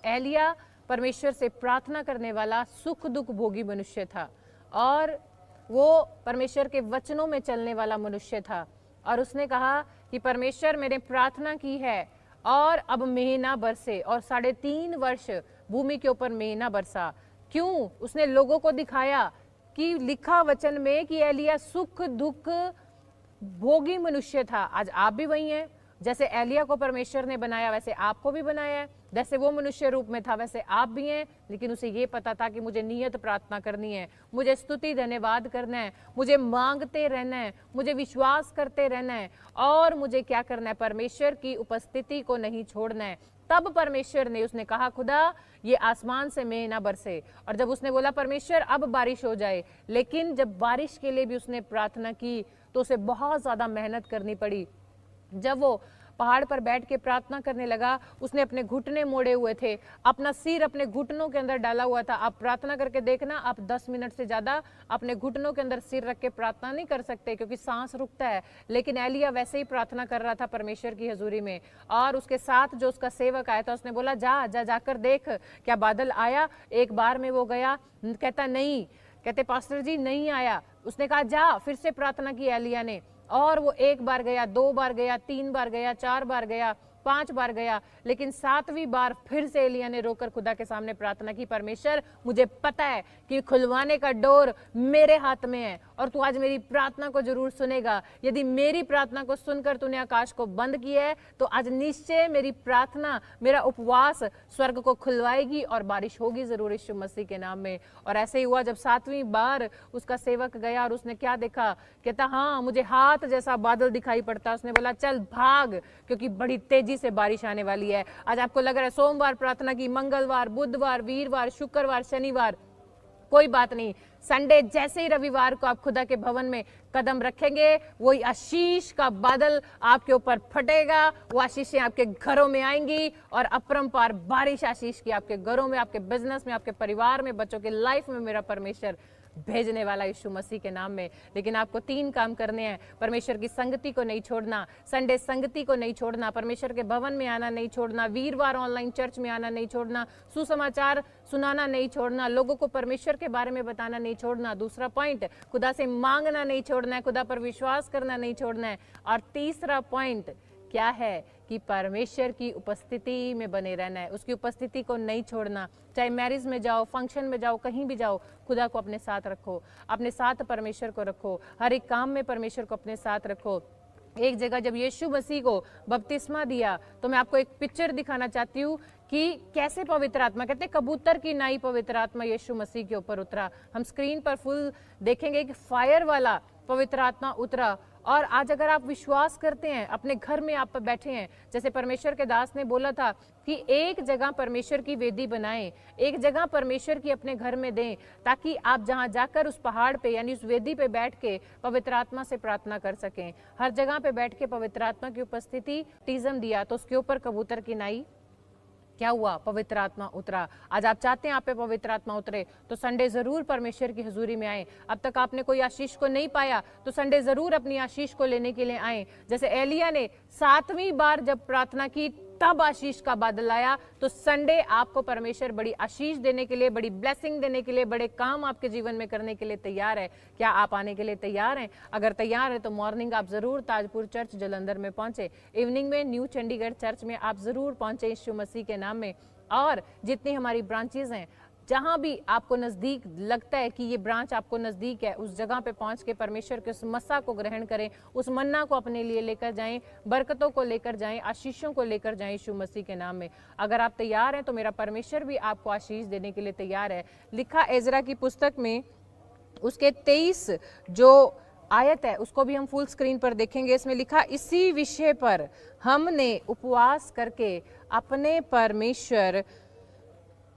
Speaker 1: एलिया परमेश्वर से प्रार्थना करने वाला सुख दुख भोगी मनुष्य था, और वो परमेश्वर के वचनों में चलने वाला मनुष्य था, और उसने कहा कि परमेश्वर मैंने प्रार्थना की है और अब मेह ना बरसे, और 3.5 वर्ष भूमि के ऊपर मेह ना बरसा। क्यों? उसने लोगों को दिखाया कि लिखा वचन में कि एलिया सुख दुख भोगी मनुष्य था। आज आप भी वही हैं। जैसे एलिया को परमेश्वर ने बनाया वैसे आपको भी बनाया है। जैसे वो मनुष्य रूप में था वैसे आप भी हैं, लेकिन उसे ये पता था कि मुझे नियत प्रार्थना करनी है, मुझे स्तुति धन्यवाद करना है, मुझे मांगते रहना है, मुझे विश्वास करते रहना है, और मुझे क्या करना है, परमेश्वर की उपस्थिति को नहीं छोड़ना है। तब परमेश्वर ने, उसने कहा खुदा ये आसमान से मेघ ना बरसे, और जब उसने बोला परमेश्वर अब बारिश हो जाए, लेकिन जब बारिश के लिए भी उसने प्रार्थना की तो उसे बहुत ज्यादा मेहनत करनी पड़ी। जब वो पहाड़ पर बैठ के प्रार्थना करने लगा, उसने अपने घुटने मोड़े हुए थे, अपना सिर अपने घुटनों के अंदर डाला हुआ था। आप प्रार्थना करके देखना, आप 10 मिनट से ज्यादा अपने घुटनों के अंदर सिर रख के प्रार्थना नहीं कर सकते क्योंकि सांस रुकता है। लेकिन एलिया वैसे ही प्रार्थना कर रहा था परमेश्वर की हजूरी में, और उसके साथ जो उसका सेवक आया था उसने बोला जा जा जाकर देख क्या बादल आया। एक बार में वो गया, कहता नहीं, कहते पास्टर जी नहीं आया। उसने कहा जा, फिर से प्रार्थना की एलिया ने, और वो एक बार गया, 2 बार गया, 3 बार गया, 4 बार गया, 5 बार गया, लेकिन 7वीं बार फिर से एलिया ने रोकर खुदा के सामने प्रार्थना की, परमेश्वर मुझे पता है कि खुलवाने का डोर मेरे हाथ में है और तू आज मेरी प्रार्थना को जरूर सुनेगा। यदि मेरी प्रार्थना को सुनकर तूने आकाश को बंद किया है तो आज निश्चय मेरी प्रार्थना, मेरा उपवास स्वर्ग को खुलवाएगी और बारिश होगी जरूर यीशु मसीह के नाम में। और ऐसे ही हुआ, जब 7वीं बार उसका सेवक गया और उसने क्या देखा, कहता हाँ मुझे हाथ जैसा बादल दिखाई पड़ता। उसने बोला चल भाग, क्योंकि बड़ी तेजी से बारिश आने वाली है। आज आपको लग रहा है सोमवार प्रार्थना की, मंगलवार, बुधवार, वीरवार, शुक्रवार, शनिवार, कोई बात नहीं, संडे जैसे ही रविवार को आप खुदा के भवन में कदम रखेंगे, वही आशीष का बादल आपके ऊपर फटेगा, वो आशीषें आपके घरों में आएंगी और अपरंपार बारिश आशीष की आपके घरों में, आपके बिजनेस में, आपके परिवार में, बच्चों के लाइफ में मेरा परमेश्वर भेजने वाला यीशु मसीह के नाम में। लेकिन आपको 3 काम करने हैं। परमेश्वर की संगति को नहीं छोड़ना, संडे संगति को नहीं छोड़ना, परमेश्वर के भवन में आना नहीं छोड़ना, वीरवार ऑनलाइन चर्च में आना नहीं छोड़ना, सुसमाचार सुनाना नहीं छोड़ना, लोगों को परमेश्वर के बारे में बताना नहीं छोड़ना। दूसरा पॉइंट, खुदा से मांगना नहीं छोड़ना है, खुदा पर विश्वास करना नहीं छोड़ना है। और तीसरा पॉइंट क्या है कि परमेश्वर की उपस्थिति में बने रहना है, उसकी उपस्थिति को नहीं छोड़ना। चाहे मैरिज में जाओ, फंक्शन में जाओ, कहीं भी जाओ, खुदा को अपने साथ रखो, अपने साथ परमेश्वर को रखो, हर एक काम में परमेश्वर को अपने साथ रखो। एक जगह जब यीशु मसीह को बपतिस्मा दिया तो मैं आपको एक पिक्चर दिखाना चाहती हूँ कि कैसे पवित्र आत्मा, कहते हैं कबूतर की नाई पवित्र आत्मा यीशु मसीह के ऊपर उतरा। हम स्क्रीन पर फुल देखेंगे कि फायर वाला पवित्र आत्मा उतरा। और आज अगर आप विश्वास करते हैं, अपने घर में आप बैठे हैं, जैसे परमेश्वर के दास ने बोला था कि एक जगह परमेश्वर की वेदी बनाएं, एक जगह परमेश्वर की अपने घर में दें, ताकि आप जहां जाकर उस पहाड़ पे यानी उस वेदी पे बैठ के पवित्र आत्मा से प्रार्थना कर सकें। हर जगह पे बैठ के पवित्र आत्मा की उपस्थिति टीजम दिया तो उसके ऊपर कबूतर की नाई क्या हुआ, पवित्र आत्मा उतरा। आज आप चाहते हैं आप पे पवित्र आत्मा उतरे तो संडे जरूर परमेश्वर की हजूरी में आए। अब तक आपने कोई आशीष को नहीं पाया तो संडे जरूर अपनी आशीष को लेने के लिए आए। जैसे एलिया ने 7वीं बार जब प्रार्थना की तब आशीष का बादल आया, तो संडे आपको परमेश्वर बड़ी आशीष देने के लिए, बड़ी ब्लेसिंग देने के लिए, बड़े काम आपके जीवन में करने के लिए तैयार है। क्या आप आने के लिए तैयार हैं? अगर तैयार है तो मॉर्निंग आप जरूर ताजपुर चर्च जलंधर में पहुंचे, इवनिंग में न्यू चंडीगढ़ चर्च में आप जरूर पहुंचे यीशु मसीह के नाम में। और जितनी हमारी ब्रांचेज हैं, जहां भी आपको नजदीक लगता है कि ये ब्रांच आपको नजदीक है, उस जगह पे पहुंच के परमेश्वर के उस मस्सा को ग्रहण करें, उस मन्ना को अपने लिए लेकर जाएं, बरकतों को लेकर जाएं, आशीषों को लेकर जाएं यीशु मसीह के नाम में। अगर आप तैयार हैं तो मेरा परमेश्वर भी आपको आशीष देने के लिए तैयार है। लिखा एजरा की पुस्तक में उसके 23 जो आयत है उसको भी हम फुल स्क्रीन पर देखेंगे। इसमें लिखा, इसी विषय पर हमने उपवास करके अपने परमेश्वर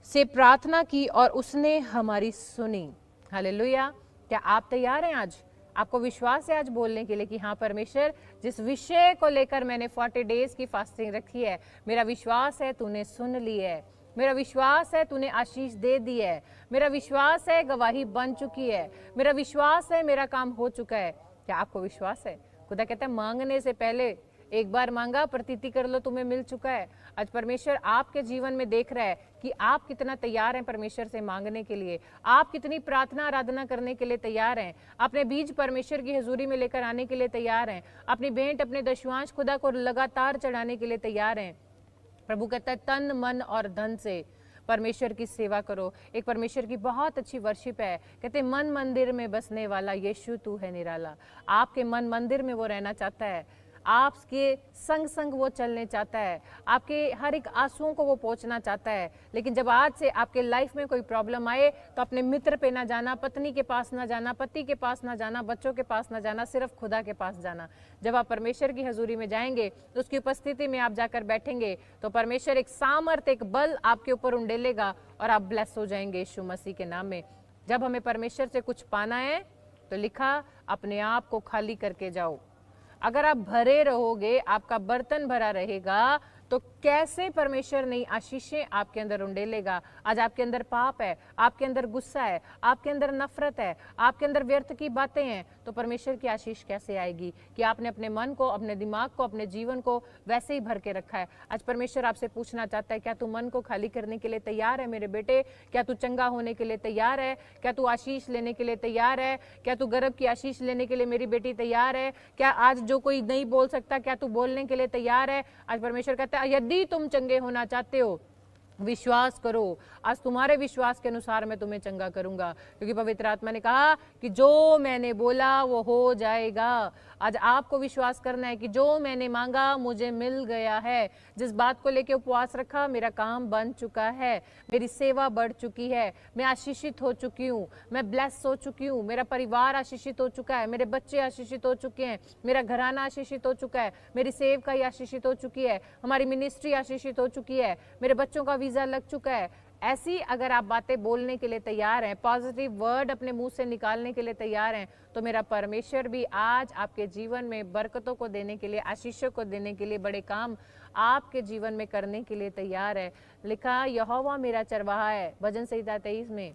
Speaker 1: से प्रार्थना की और उसने हमारी सुनी। हालेलुया। क्या आप तैयार हैं? आज आपको विश्वास है आज बोलने के लिए कि हाँ परमेश्वर, जिस विषय को लेकर मैंने 40 डेज की फास्टिंग रखी है, मेरा विश्वास है तूने सुन ली है, मेरा विश्वास है तूने आशीष दे दी है, मेरा विश्वास है गवाही बन चुकी है, मेरा विश्वास है मेरा काम हो चुका है। क्या आपको विश्वास है? खुदा कहता है मांगने से पहले एक बार मांगा, प्रतीति कर लो, तुम्हें मिल चुका है। आज परमेश्वर आपके जीवन में देख रहा है कि आप कितना तैयार हैं परमेश्वर से मांगने के लिए, आप कितनी प्रार्थना आराधना करने के लिए तैयार हैं, अपने बीज परमेश्वर की हजूरी में लेकर आने के लिए तैयार हैं, अपनी भेंट अपने दशवांश खुदा को लगातार चढ़ाने के लिए तैयार हैं। प्रभु कहता है तन मन और धन से परमेश्वर की सेवा करो। एक परमेश्वर की बहुत अच्छी वर्शिप है, कहते मन मंदिर में बसने वाला यीशु तू है निराला। आपके मन मंदिर में वो रहना चाहता है, आपके संग संग वो चलने चाहता है, आपके हर एक आंसुओं को वो पहुंचना चाहता है। लेकिन जब आज से आपके लाइफ में कोई प्रॉब्लम आए तो अपने मित्र पे ना जाना, पत्नी के पास ना जाना, पति के पास ना जाना, बच्चों के पास ना जाना, सिर्फ खुदा के पास जाना। जब आप परमेश्वर की हजूरी में जाएंगे तो उसकी उपस्थिति में आप जाकर बैठेंगे तो परमेश्वर एक सामर्थ, एक बल आपके ऊपर उंडेलेगा और आप ब्लेस हो जाएंगे यीशु मसीह के नाम में। जब हमें परमेश्वर से कुछ पाना है तो लिखा अपने आप को खाली करके जाओ। अगर आप भरे रहोगे, आपका बर्तन भरा रहेगा, तो कैसे परमेश्वर नई आशीषें आपके अंदर उंडेलेगा। आज आपके अंदर पाप है, आपके अंदर गुस्सा है, आपके अंदर नफरत है, आपके अंदर व्यर्थ की बातें हैं, तो परमेश्वर की आशीष कैसे आएगी कि आपने अपने मन को, अपने दिमाग को, अपने जीवन को वैसे ही भर के रखा है। आज परमेश्वर आपसे पूछना चाहता है, क्या तू मन को खाली करने के लिए तैयार है मेरे बेटे? क्या तू चंगा होने के लिए तैयार है? क्या तू आशीष लेने के लिए तैयार है? क्या तू गर्भ की आशीष लेने के लिए मेरी बेटी तैयार है? क्या आज जो कोई नहीं बोल सकता, क्या तू बोलने के लिए तैयार है? आज परमेश्वर कहता है यदि तुम चंगे होना चाहते हो, विश्वास करो, आज तुम्हारे विश्वास के अनुसार मैं तुम्हें चंगा करूंगा, क्योंकि पवित्र आत्मा ने कहा कि जो मैंने बोला वो हो जाएगा। आज आपको विश्वास करना है कि जो मैंने मांगा मुझे मिल गया है। जिस बात को लेकर उपवास रखा, मेरा काम बन चुका है, मेरी सेवा बढ़ चुकी है, मैं आशीषित हो चुकी हूँ, मैं ब्लेस हो चुकी हूँ, मेरा परिवार आशीषित हो चुका है, मेरे बच्चे आशीषित हो चुके हैं, मेरा घराना आशीषित हो चुका है, मेरी सेवकाई आशीषित हो चुकी है, हमारी मिनिस्ट्री आशीषित हो चुकी है, मेरे बच्चों का वीजा लग चुका है। ऐसी अगर आप बातें बोलने के लिए तैयार हैं, पॉजिटिव वर्ड अपने मुंह से निकालने के लिए तैयार हैं, तो मेरा परमेश्वर भी आज आपके जीवन में बरकतों को देने के लिए, आशीषों को देने के लिए, बड़े काम आपके जीवन में करने के लिए तैयार है। लिखा यहोवा मेरा चरवाहा है, भजन संहिता 23 में,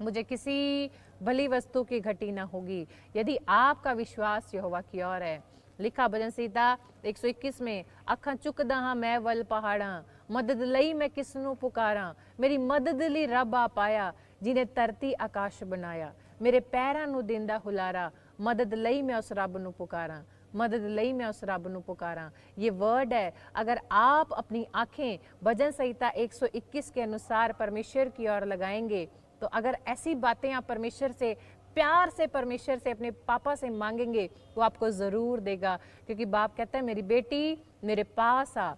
Speaker 1: मुझे किसी भली वस्तु की घटी ना होगी यदि आपका विश्वास यहोवा की ओर है। लिखा भजन संहिता 121 में, अखा चुकदा मैं वल पहाड़ा, मदद लई मैं किसनू पुकारा, मेरी मदद ली रब आ पाया, जिन्हें धरती आकाश बनाया, मेरे पैरां नू दिंदा हुलारा, मदद लई मैं उस रब नू पुकारा, मदद लई मैं उस रब नू पुकारा। ये वर्ड है, अगर आप अपनी आंखें भजन संहिता 121 के अनुसार परमेश्वर की ओर लगाएंगे, तो अगर ऐसी बातें आप परमेश्वर से प्यार से, परमेश्वर से, अपने पापा से मांगेंगे, वो आपको जरूर देगा। क्योंकि बाप कहता है मेरी बेटी मेरे पास आ,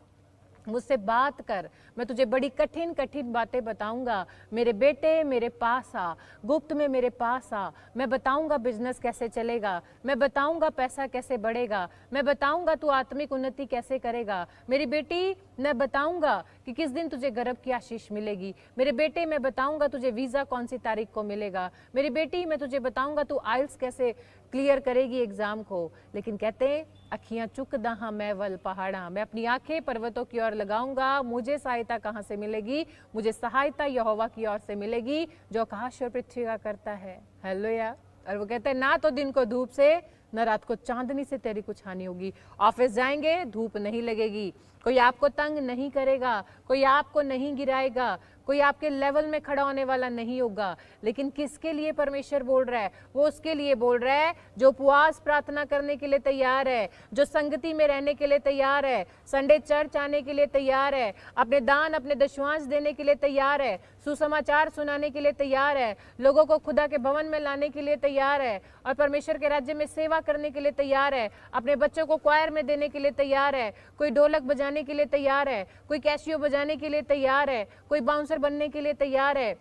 Speaker 1: मुझसे बात कर, मैं तुझे बड़ी कठिन कठिन बातें बताऊंगा। मेरे बेटे मेरे पास आ, गुप्त में मेरे पास आ, मैं बताऊंगा बिजनेस कैसे चलेगा, मैं बताऊंगा पैसा कैसे बढ़ेगा, मैं बताऊंगा तू आत्मिक उन्नति कैसे करेगा। मेरी बेटी मैं बताऊंगा कि किस दिन तुझे गर्भ की आशीष मिलेगी। मेरे बेटे मैं बताऊंगा तुझे वीजा कौन सी तारीख को मिलेगा। मेरी बेटी मैं तुझे बताऊंगा तू आइल्स कैसे क्लियर करेगी एग्जाम को। लेकिन कहते हैं अखियां चुक दहा मैं वल पहाड़ा, मैं अपनी आंखें पर्वतों की ओर लगाऊंगा। मुझे सहायता कहाँ से मिलेगी? मुझे सहायता यहोवा की ओर से मिलेगी जो आकाश और पृथ्वी का करता है। हालेलुया। और वो कहते हैं ना तो दिन को धूप से, न रात को चांदनी से तेरी कुछ हानि होगी। ऑफिस जाएंगे धूप नहीं लगेगी, कोई आपको तंग नहीं करेगा, कोई आपको नहीं गिराएगा, कोई आपके लेवल में खड़ा होने वाला नहीं होगा। लेकिन किसके लिए परमेश्वर बोल रहा है? वो उसके लिए बोल रहा है जो उपवास प्रार्थना करने के लिए तैयार है, जो संगति में रहने के लिए तैयार है, संडे चर्च आने के लिए तैयार है, अपने दान अपने दशवांश देने के लिए तैयार है, सुसमाचार सुनाने के लिए तैयार है, लोगों को खुदा के भवन में लाने के लिए तैयार है, और परमेश्वर के राज्य में सेवा करने के लिए तैयार है, अपने बच्चों को क्वायर में देने के लिए तैयार है, कोई ढोलक बजाने के लिए तैयार है, कोई कैसियो बजाने के लिए तैयार है, कोई बाउंसर बनने के लिए तैयार है,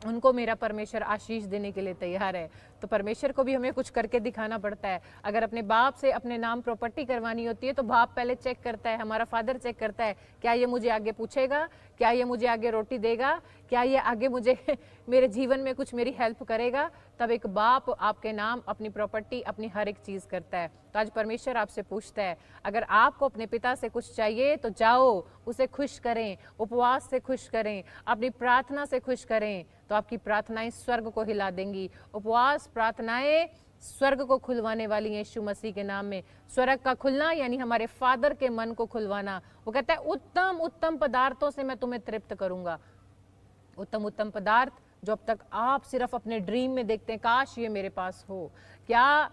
Speaker 1: उनको मेरा परमेश्वर आशीष देने के लिए तैयार है। तो परमेश्वर को भी हमें कुछ करके दिखाना पड़ता है। अगर अपने बाप से अपने नाम प्रॉपर्टी करवानी होती है तो बाप पहले चेक करता है, हमारा फादर चेक करता है, क्या ये मुझे आगे पूछेगा, क्या ये मुझे आगे रोटी देगा, क्या ये आगे मुझे मेरे जीवन में कुछ मेरी हेल्प करेगा। तब एक बाप आपके नाम, अपनी प्रॉपर्टी, अपनी हर एक चीज करता है। तो आज परमेश्वर आपसे पूछता है, अगर आपको अपने पिता से कुछ चाहिए तो जाओ उसे खुश करें, उपवास से खुश करें, अपनी प्रार्थना से खुश करें, तो आपकी प्रार्थनाएं स्वर्ग को हिला देंगी। उपवास प्रार्थनाएं स्वर्ग को खुलवाने वाली हैं यीशु मसीह के नाम में। स्वर्ग का खुलना यानी हमारे फादर के मन को खुलवाना। वो कहता है उत्तम उत्तम पदार्थों से मैं तुम्हें तृप्त करूंगा। उत्तम उत्तम पदार्थ जो अब तक आप सिर्फ अपने ड्रीम में देखते हैं, काश ये मेरे पास हो। क्या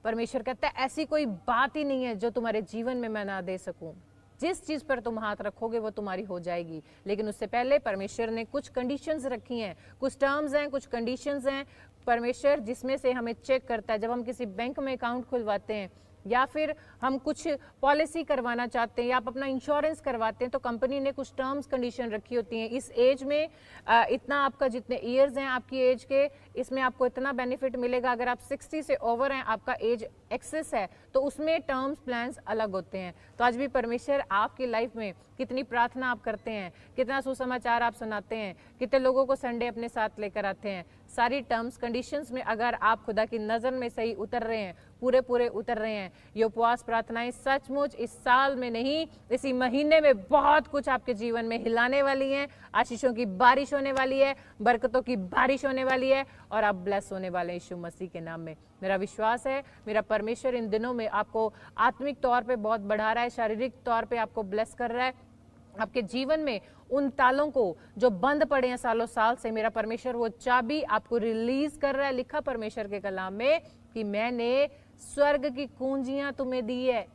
Speaker 1: परमेश्वर कहता है ऐसी कोई बात ही नहीं है जो तुम्हारे जीवन में मैं ना दे सकूं। जिस चीज़ पर तुम हाथ रखोगे वो तुम्हारी हो जाएगी। लेकिन उससे पहले परमेश्वर ने कुछ कंडीशंस रखी हैं, कुछ टर्म्स हैं, कुछ कंडीशंस हैं परमेश्वर, जिसमें से हमें चेक करता है। जब हम किसी बैंक में अकाउंट खुलवाते हैं या फिर हम कुछ पॉलिसी करवाना चाहते हैं या आप अपना इंश्योरेंस करवाते हैं, तो कंपनी ने कुछ टर्म्स कंडीशन रखी होती हैं। इस एज में इतना आपका जितने ईयर्स हैं आपकी एज के, इसमें आपको इतना बेनिफिट मिलेगा। अगर आप 60 से ओवर हैं, आपका एज एक्सेस है, तो उसमें टर्म्स प्लान्स अलग होते हैं। तो आज भी परमेश्वर आपकी लाइफ में कितनी प्रार्थना आप करते हैं, कितना सुसमाचार आप सुनाते हैं, कितने लोगों को संडे अपने साथ लेकर आते हैं, सारी टर्म्स कंडीशंस में अगर आप खुदा की नज़र में सही उतर रहे हैं, पूरे पूरे उतर रहे हैं, ये उपवास प्रार्थनाएं सचमुच इस साल में नहीं, इसी महीने में बहुत कुछ आपके जीवन में हिलाने वाली हैं। आशीषों की बारिश होने वाली है, बरकतों की बारिश होने वाली है और आप ब्लेस होने वाले हैं यीशु मसीह के नाम में। मेरा विश्वास है मेरा परमेश्वर इन दिनों में आपको आत्मिक तौर पे बहुत बढ़ा रहा है, शारीरिक तौर पे आपको ब्लेस कर रहा है। आपके जीवन में उन तालों को जो बंद पड़े हैं सालों साल से, मेरा परमेश्वर वो चाबी आपको रिलीज कर रहा है। लिखा परमेश्वर के कलाम में कि मैंने स्वर्ग की कुंजियां तुम्हें दी है।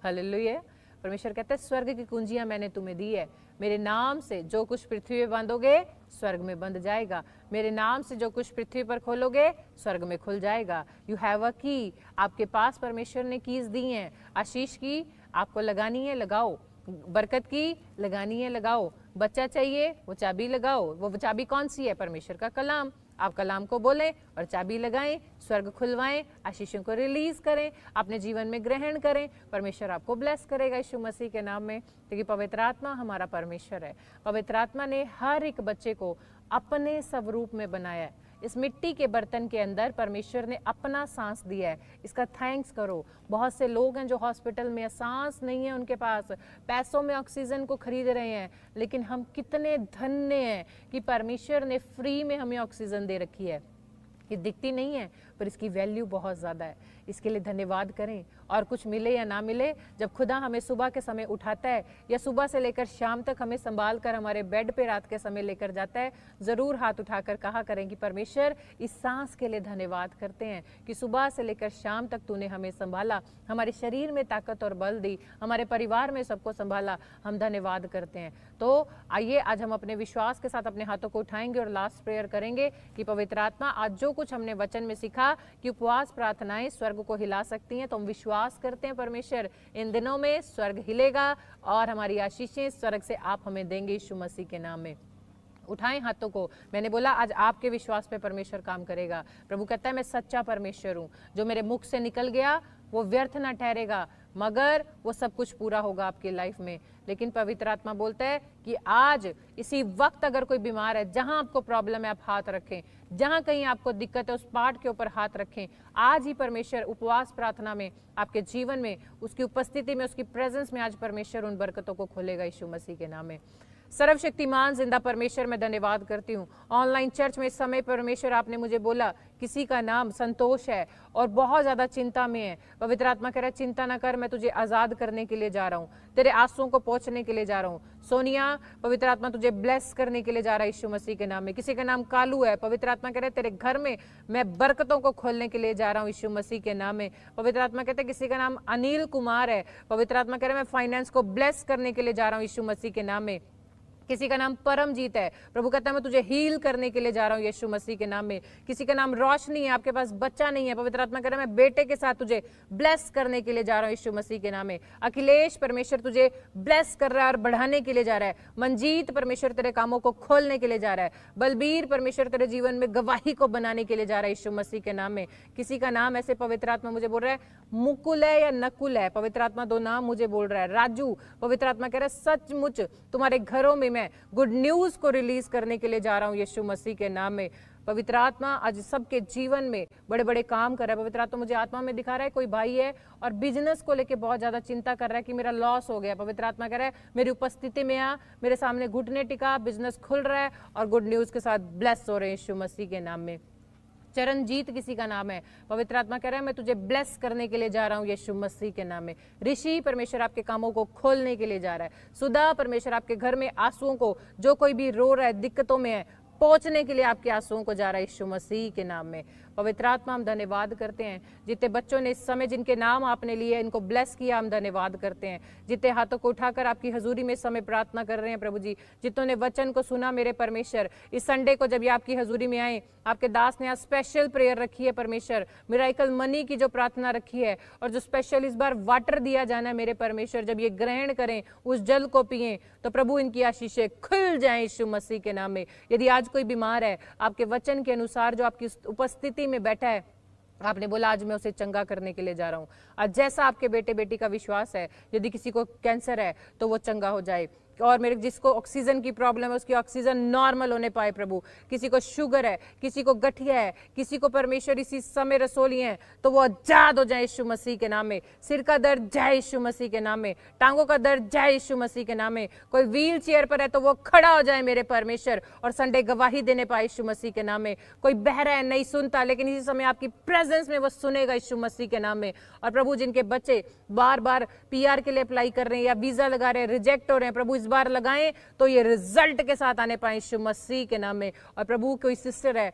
Speaker 1: हालेलुया। परमेश्वर कहता है स्वर्ग की कुंजियां मैंने तुम्हें दी है। मेरे नाम से जो कुछ पृथ्वी में बंदोगे स्वर्ग में बंद जाएगा, मेरे नाम से जो कुछ पृथ्वी पर खोलोगे स्वर्ग में खुल जाएगा। यू हैव अ की, आपके पास परमेश्वर ने कीज दी हैं। आशीष की आपको लगानी है, लगाओ। बरकत की लगानी है, लगाओ। बच्चा चाहिए, वो चाबी लगाओ। वो चाबी कौन सी है? परमेश्वर का कलाम। आप कलाम को बोलें और चाबी लगाएं, स्वर्ग खुलवाएं, आशीषों को रिलीज करें, अपने जीवन में ग्रहण करें। परमेश्वर आपको ब्लेस करेगा यीशु मसीह के नाम में, क्योंकि पवित्र आत्मा हमारा परमेश्वर है। पवित्र आत्मा ने हर एक बच्चे को अपने स्वरूप में बनाया है। इस मिट्टी के बर्तन के अंदर परमेश्वर ने अपना सांस दिया है। इसका थैंक्स करो। बहुत से लोग हैं जो हॉस्पिटल में सांस नहीं है उनके पास, पैसों में ऑक्सीजन को खरीद रहे हैं, लेकिन हम कितने धन्य हैं कि परमेश्वर ने फ्री में हमें ऑक्सीजन दे रखी है। ये दिखती नहीं है पर इसकी वैल्यू बहुत ज़्यादा है। इसके लिए धन्यवाद करें। और कुछ मिले या ना मिले, जब खुदा हमें सुबह के समय उठाता है या सुबह से लेकर शाम तक हमें संभाल कर हमारे बेड पे रात के समय लेकर जाता है, ज़रूर हाथ उठाकर कहा करें कि परमेश्वर इस सांस के लिए धन्यवाद करते हैं कि सुबह से लेकर शाम तक तूने हमें संभाला, हमारे शरीर में ताकत और बल दी, हमारे परिवार में सबको संभाला। हम धन्यवाद करते हैं। तो आइए आज हम अपने विश्वास के साथ अपने हाथों को उठाएंगे और लास्ट प्रेयर करेंगे कि पवित्र आत्मा आज जो कुछ हमने वचन में सीखा कि उपवास प्रार्थनाएं स्वर्ग को हिला सकती हैं, तो हम विश्वास करते हैं परमेश्वर इन दिनों में स्वर्ग हिलेगा और हमारी आशीषें स्वर्ग से आप हमें देंगे यीशु मसीह के नाम में। उठाएं हाथों को। मैंने बोला आज आपके विश्वास पे परमेश्वर काम करेगा। प्रभु कहता है मैं सच्चा परमेश्वर हूँ, जो मेरे मुख से निकल गया वो व्यर्थ ना ठहरेगा, मगर वो सब कुछ पूरा होगा आपकी लाइफ में। लेकिन पवित्र आत्मा बोलता है कि आज इसी वक्त अगर कोई बीमार है, जहां आपको प्रॉब्लम है आप हाथ रखें, जहां कहीं आपको दिक्कत है उस पार्ट के ऊपर हाथ रखें। आज ही परमेश्वर उपवास प्रार्थना में आपके जीवन में उसकी उपस्थिति में, उसकी प्रेजेंस में आज परमेश्वर उन बरकतों को खोलेगा यीशु मसीह के नाम में। सर्वशक्तिमान जिंदा परमेश्वर मैं धन्यवाद करती हूँ। ऑनलाइन चर्च में इस समय परमेश्वर आपने मुझे बोला किसी का नाम संतोष है और बहुत ज्यादा चिंता में है। पवित्र आत्मा कह रहा है चिंता ना कर, मैं तुझे आजाद करने के लिए जा रहा हूँ, तेरे आंसुओं को पोंछने के लिए जा रहा हूँ। सोनिया, पवित्र आत्मा तुझे ब्लेस करने के लिए जा रहा है यीशु मसीह के नाम में। किसी का नाम कालू है, पवित्र आत्मा कह रहा है तेरे घर में मैं बरकतों को खोलने के लिए जा रहा हूँ यीशु मसीह के नाम में। पवित्र आत्मा कहते हैं किसी का नाम अनिल कुमार है, पवित्र आत्मा कह रहा है मैं फाइनेंस को ब्लेस करने के लिए जा रहा हूँ यीशु मसीह के नाम में। किसी का नाम परमजीत है, प्रभु कहता है मैं तुझे हील करने के लिए जा रहा हूँ यीशु मसीह के नाम में। किसी का नाम रोशनी है, आपके पास बच्चा नहीं है, पवित्र आत्मा कह रहा है मैं बेटे के साथ तुझे ब्लेस करने के लिए जा रहा हूँ यीशु मसीह के नाम में। अखिलेश, परमेश्वर तुझे ब्लेस कर रहा है और बढ़ाने के लिए जा रहा है। मंजीत, परमेश्वर तेरे कामों को खोलने के लिए जा रहा है। बलबीर, परमेश्वर तेरे जीवन में गवाही को बनाने के लिए जा रहा है यीशु मसीह के नाम में। किसी का नाम ऐसे पवित्र आत्मा मुझे बोल रहा है मुकुल है या नकुल है, पवित्र आत्मा दो नाम मुझे बोल रहा है। राजू, पवित्र आत्मा कह रहा है सचमुच तुम्हारे घरों में मैं गुड न्यूज को रिलीज करने के लिए जा रहा हूं यीशु मसीह के नाम में। पवित्र आत्मा आज सबके जीवन में बड़े बड़े काम कर रहा है। पवित्र आत्मा मुझे आत्मा में दिखा रहा है कोई भाई है और बिजनेस को लेके बहुत ज्यादा चिंता कर रहा है कि मेरा लॉस हो गया। पवित्र आत्मा कह रहा है मेरी उपस्थिति में आ, मेरे सामने घुटने टिका, बिजनेस खुल रहा है और गुड न्यूज के साथ ब्लेस हो रहे हैं यीशु मसीह के नाम में। चरणजीत किसी का नाम है, पवित्र आत्मा कह रहा है मैं तुझे ब्लेस करने के लिए जा रहा हूँ यीशु मसीह के नाम में। ऋषि, परमेश्वर आपके कामों को खोलने के लिए जा रहा है। सुधा, परमेश्वर आपके घर में आंसुओं को, जो कोई भी रो रहा है, दिक्कतों में है, पहुंचने के लिए आपके आंसुओं को जा रहा है यीशु मसीह के नाम में। पवित्र आत्मा, हम धन्यवाद करते हैं जितने बच्चों ने इस समय जिनके नाम आपने लिए इनको ब्लेस किया, हम धन्यवाद करते हैं। जितने हाथों को उठाकर आपकी हजूरी में समय प्रार्थना कर रहे हैं प्रभु जी, जितनों ने वचन को सुना मेरे परमेश्वर, इस संडे को जब ये आपकी हजूरी में आए, आपके दास ने आज स्पेशल प्रेयर रखी है परमेश्वर, मिराइकल मनी की जो प्रार्थना रखी है और जो स्पेशल इस बार वाटर दिया जाना है मेरे परमेश्वर, जब ये ग्रहण करें उस जल को पिए तो प्रभु इनकी आशीषें खुल जाएं यीशु मसीह के नाम में। यदि आज कोई बीमार है, आपके वचन के अनुसार जो आपकी उपस्थिति में बैठा है, आपने बोला आज मैं उसे चंगा करने के लिए जा रहा हूं। आज जैसा आपके बेटे बेटी का विश्वास है, यदि किसी को कैंसर है तो वो चंगा हो जाए, और मेरे जिसको ऑक्सीजन की प्रॉब्लम है उसकी ऑक्सीजन नॉर्मल होने पाए प्रभु। किसी को शुगर है, किसी को गठिया है, किसी को परमेश्वर इसी समय रसोली है, तो वो आजाद हो जाए यीशु मसीह के नाम में। सिर का दर्द जाए यीशु मसीह के नाम में, टांगों का दर्द जाए यीशु मसीह के नाम में। कोई व्हील चेयर पर है तो वो खड़ा हो जाए मेरे परमेश्वर और संडे गवाही देने पाए यीशु मसीह के नाम में। कोई बहरा है, नहीं सुनता, लेकिन इसी समय आपकी प्रेजेंस में वो सुनेगा यीशु मसीह के नाम में। और प्रभु जिनके बच्चे बार बार PR के लिए अप्लाई कर रहे हैं या वीजा लगा रहे हैं, रिजेक्ट हो रहे हैं, प्रभु इस बार लगाएं तो ये रिजल्ट के साथ आने पाए यीशु मसीह के नाम में। और प्रभु कोई सिस्टर है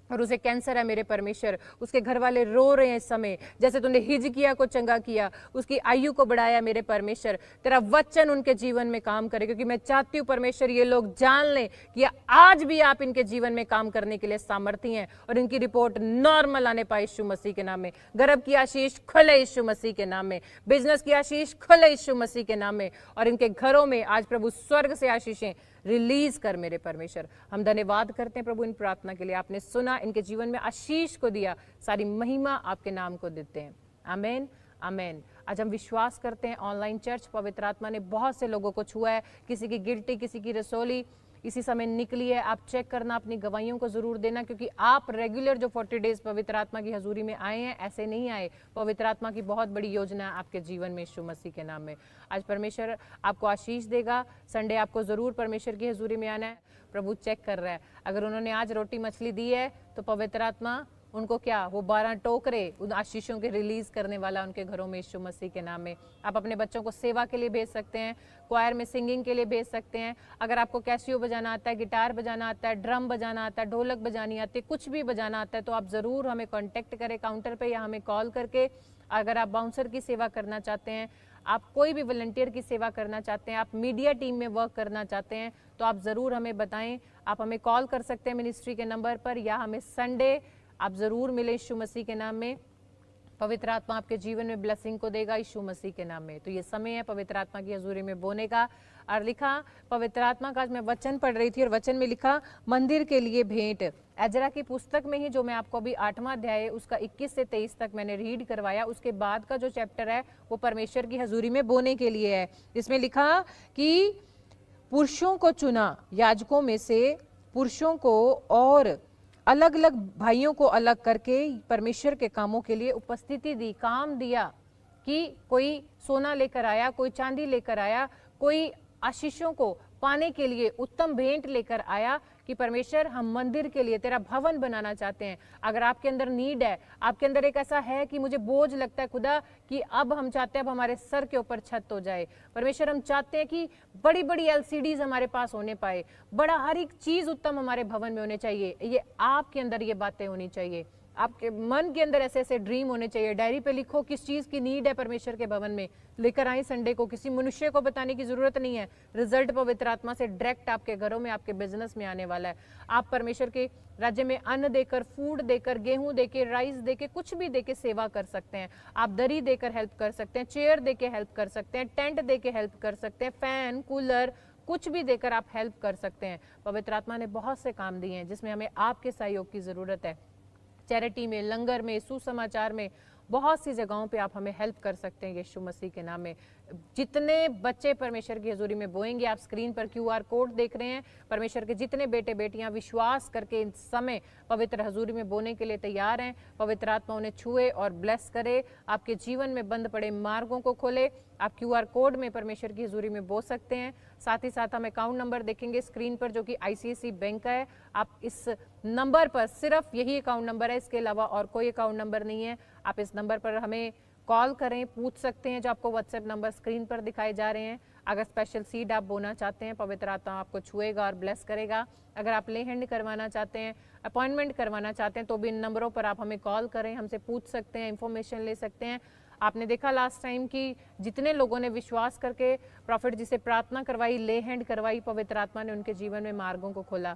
Speaker 1: और उसे कैंसर है मेरे परमेश्वर, उसके घर वाले रो रहे हैं इस समय, जैसे तूने हिजकिया को चंगा किया, उसकी आयु को बढ़ाया मेरे परमेश्वर, तेरा वचन उनके जीवन में काम करे, क्योंकि मैं चाहती हूँ परमेश्वर ये लोग जान लें कि आज भी आप इनके जीवन में काम करने के लिए सामर्थ्य हैं और इनकी रिपोर्ट नॉर्मल आने पाए यीशु मसीह के नाम में। गर्भ की आशीष खुले यीशु मसीह के नाम में, बिजनेस की आशीष खुले यीशु मसीह के नाम में, और इनके घरों में आज प्रभु स्वर्ग से आशीषें रिलीज कर मेरे परमेश्वर। हम धन्यवाद करते हैं प्रभु इन प्रार्थना के लिए, आपने सुना, इनके जीवन में आशीष को दिया, सारी महिमा आपके नाम को देते हैं। आमेन आमेन। आज हम विश्वास करते हैं ऑनलाइन चर्च पवित्र आत्मा ने बहुत से लोगों को छुआ है, किसी की गिल्टी, किसी की रसोली इसी समय निकली है। आप चेक करना, अपनी गवाहियों को जरूर देना, क्योंकि आप रेगुलर जो 40 डेज पवित्र आत्मा की हजूरी में आए हैं ऐसे नहीं आए। पवित्र आत्मा की बहुत बड़ी योजना है आपके जीवन में यीशु मसीह के नाम में। आज परमेश्वर आपको आशीष देगा। संडे आपको जरूर परमेश्वर की हजूरी में आना है। प्रभु चेक कर रहा है, अगर उन्होंने आज रोटी मछली दी है तो पवित्र आत्मा उनको क्या, वो 12 टोकरे उन आशीषों के रिलीज करने वाला उनके घरों में यीशु मसीह के नाम में। आप अपने बच्चों को सेवा के लिए भेज सकते हैं, क्वायर में सिंगिंग के लिए भेज सकते हैं। अगर आपको कैसियो बजाना आता है, गिटार बजाना आता है, ड्रम बजाना आता है, ढोलक बजानी आती है, कुछ भी बजाना आता है, तो आप ज़रूर हमें कॉन्टेक्ट करें काउंटर पर या हमें कॉल करके। अगर आप बाउंसर की सेवा करना चाहते हैं, आप कोई भी वॉलंटियर की सेवा करना चाहते हैं, आप मीडिया टीम में वर्क करना चाहते हैं, तो आप ज़रूर हमें बताएं। आप हमें कॉल कर सकते हैं मिनिस्ट्री के नंबर पर, या हमें संडे आप जरूर मिले यीशु मसीह के नाम में। पवित्र आत्मा आपके जीवन में ब्लेसिंग को देगा यीशु मसीह के नाम में। तो ये समय है पवित्र आत्मा की हजूरी में बोने का। और लिखा पवित्र आत्मा का, आज मैं वचन पढ़ रही थी और वचन में लिखा मंदिर के लिए भेंट। एजरा की पुस्तक में ही जो मैं आपको अभी 8वां अध्याय उसका 21 से 23 तक मैंने रीड करवाया, उसके बाद का जो चैप्टर है वो परमेश्वर की हजूरी में बोने के लिए है। इसमें लिखा कि पुरुषों को चुना, याजकों में से पुरुषों को और अलग अलग भाइयों को अलग करके परमेश्वर के कामों के लिए उपस्थिति दी, काम दिया। कि कोई सोना लेकर आया, कोई चांदी लेकर आया, कोई आशीषों को पाने के लिए उत्तम भेंट लेकर आया कि परमेश्वर हम मंदिर के लिए तेरा भवन बनाना चाहते हैं। अगर आपके अंदर नीड है, आपके अंदर एक ऐसा है कि मुझे बोझ लगता है खुदा कि अब हम चाहते हैं अब हमारे सर के ऊपर छत हो जाए। परमेश्वर हम चाहते हैं कि बड़ी बड़ी LCDs हमारे पास होने पाए, बड़ा हर एक चीज उत्तम हमारे भवन में होने चाहिए। ये आपके अंदर ये बातें होनी चाहिए, आपके मन के अंदर ऐसे ऐसे ड्रीम होने चाहिए। डायरी पे लिखो किस चीज की नीड है परमेश्वर के भवन में, लेकर आए संडे को। किसी मनुष्य को बताने की जरूरत नहीं है, रिजल्ट पवित्र आत्मा से डायरेक्ट आपके घरों में, आपके बिजनेस में आने वाला है। आप परमेश्वर के राज्य में अन्न देकर, फूड देकर, गेहूं देकर, राइस देकर, कुछ भी देकर सेवा कर सकते हैं। आप दरी देकर हेल्प कर सकते हैं, चेयर देकर हेल्प कर सकते हैं, टेंट देकर हेल्प कर सकते हैं, फैन, कूलर, कुछ भी देकर आप हेल्प कर सकते हैं। पवित्र आत्मा ने बहुत से काम दिए हैं जिसमें हमें आपके सहयोग की जरूरत है। चैरिटी में, लंगर में, सुसमाचार में, बहुत सी जगहों पे आप हमें हेल्प कर सकते हैं यीशु मसीह के नाम में। जितने बच्चे परमेश्वर की हजूरी में बोएंगे, आप स्क्रीन पर QR कोड देख रहे हैं, परमेश्वर के जितने बेटे बेटियां विश्वास करके इन समय पवित्र हजूरी में बोने के लिए तैयार हैं, पवित्र आत्मा उन्हें छुए और ब्लेस करे, आपके जीवन में बंद पड़े मार्गों को खोले। आप QR कोड में परमेश्वर की हजूरी में बो सकते हैं। साथ ही साथ हम अकाउंट नंबर देखेंगे स्क्रीन पर जो कि ICICI बैंक का है। आप इस नंबर पर, सिर्फ यही अकाउंट नंबर है, इसके अलावा और कोई अकाउंट नंबर नहीं है। आप इस नंबर पर हमें कॉल करें, पूछ सकते हैं, जो आपको WhatsApp नंबर स्क्रीन पर दिखाए जा रहे हैं। अगर स्पेशल सीड आप बोना चाहते हैं, पवित्र आत्मा आपको छुएगा और ब्लेस करेगा। अगर आप ले हैंड करवाना चाहते हैं, अपॉइंटमेंट करवाना चाहते हैं, तो भी इन नंबरों पर आप हमें कॉल करें, हमसे पूछ सकते हैं, इन्फॉर्मेशन ले सकते हैं। आपने देखा लास्ट टाइम कि जितने लोगों ने विश्वास करके प्रॉफिट जी से प्रार्थना करवाई, ले हैंड करवाई, पवित्र आत्मा ने उनके जीवन में मार्गों को खोला।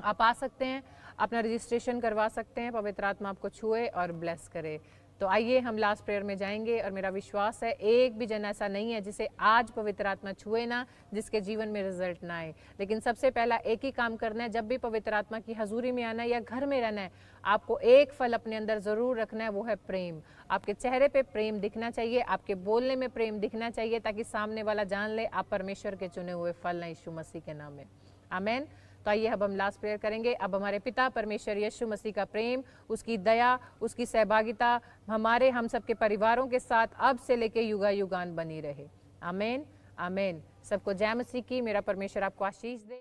Speaker 1: आप आ सकते हैं, अपना रजिस्ट्रेशन करवा सकते हैं, पवित्र आत्मा आपको छुए और ब्लेस करे। तो आइए हम लास्ट प्रेयर में जाएंगे, और मेरा विश्वास है एक भी जन ऐसा नहीं है जिसे आज पवित्र आत्मा छुए ना, जिसके जीवन में रिजल्ट ना आए। लेकिन सबसे पहला एक ही काम करना है, जब भी पवित्र आत्मा की हजूरी में आना है या घर में रहना है, आपको एक फल अपने अंदर जरूर रखना है, वो है प्रेम। आपके चेहरे पे प्रेम दिखना चाहिए, आपके बोलने में प्रेम दिखना चाहिए, ताकि सामने वाला जान ले आप परमेश्वर के चुने हुए फल हैं यीशु मसीह के नाम में। आमीन। तो आइए अब हम लास्ट प्रेयर करेंगे। अब हमारे पिता परमेश्वर यीशु मसीह का प्रेम, उसकी दया, उसकी सहभागिता हमारे हम सबके परिवारों के साथ अब से लेके युगा युगान बनी रहे। आमीन आमीन। सबको जय मसीह की। मेरा परमेश्वर आपको आशीष दे।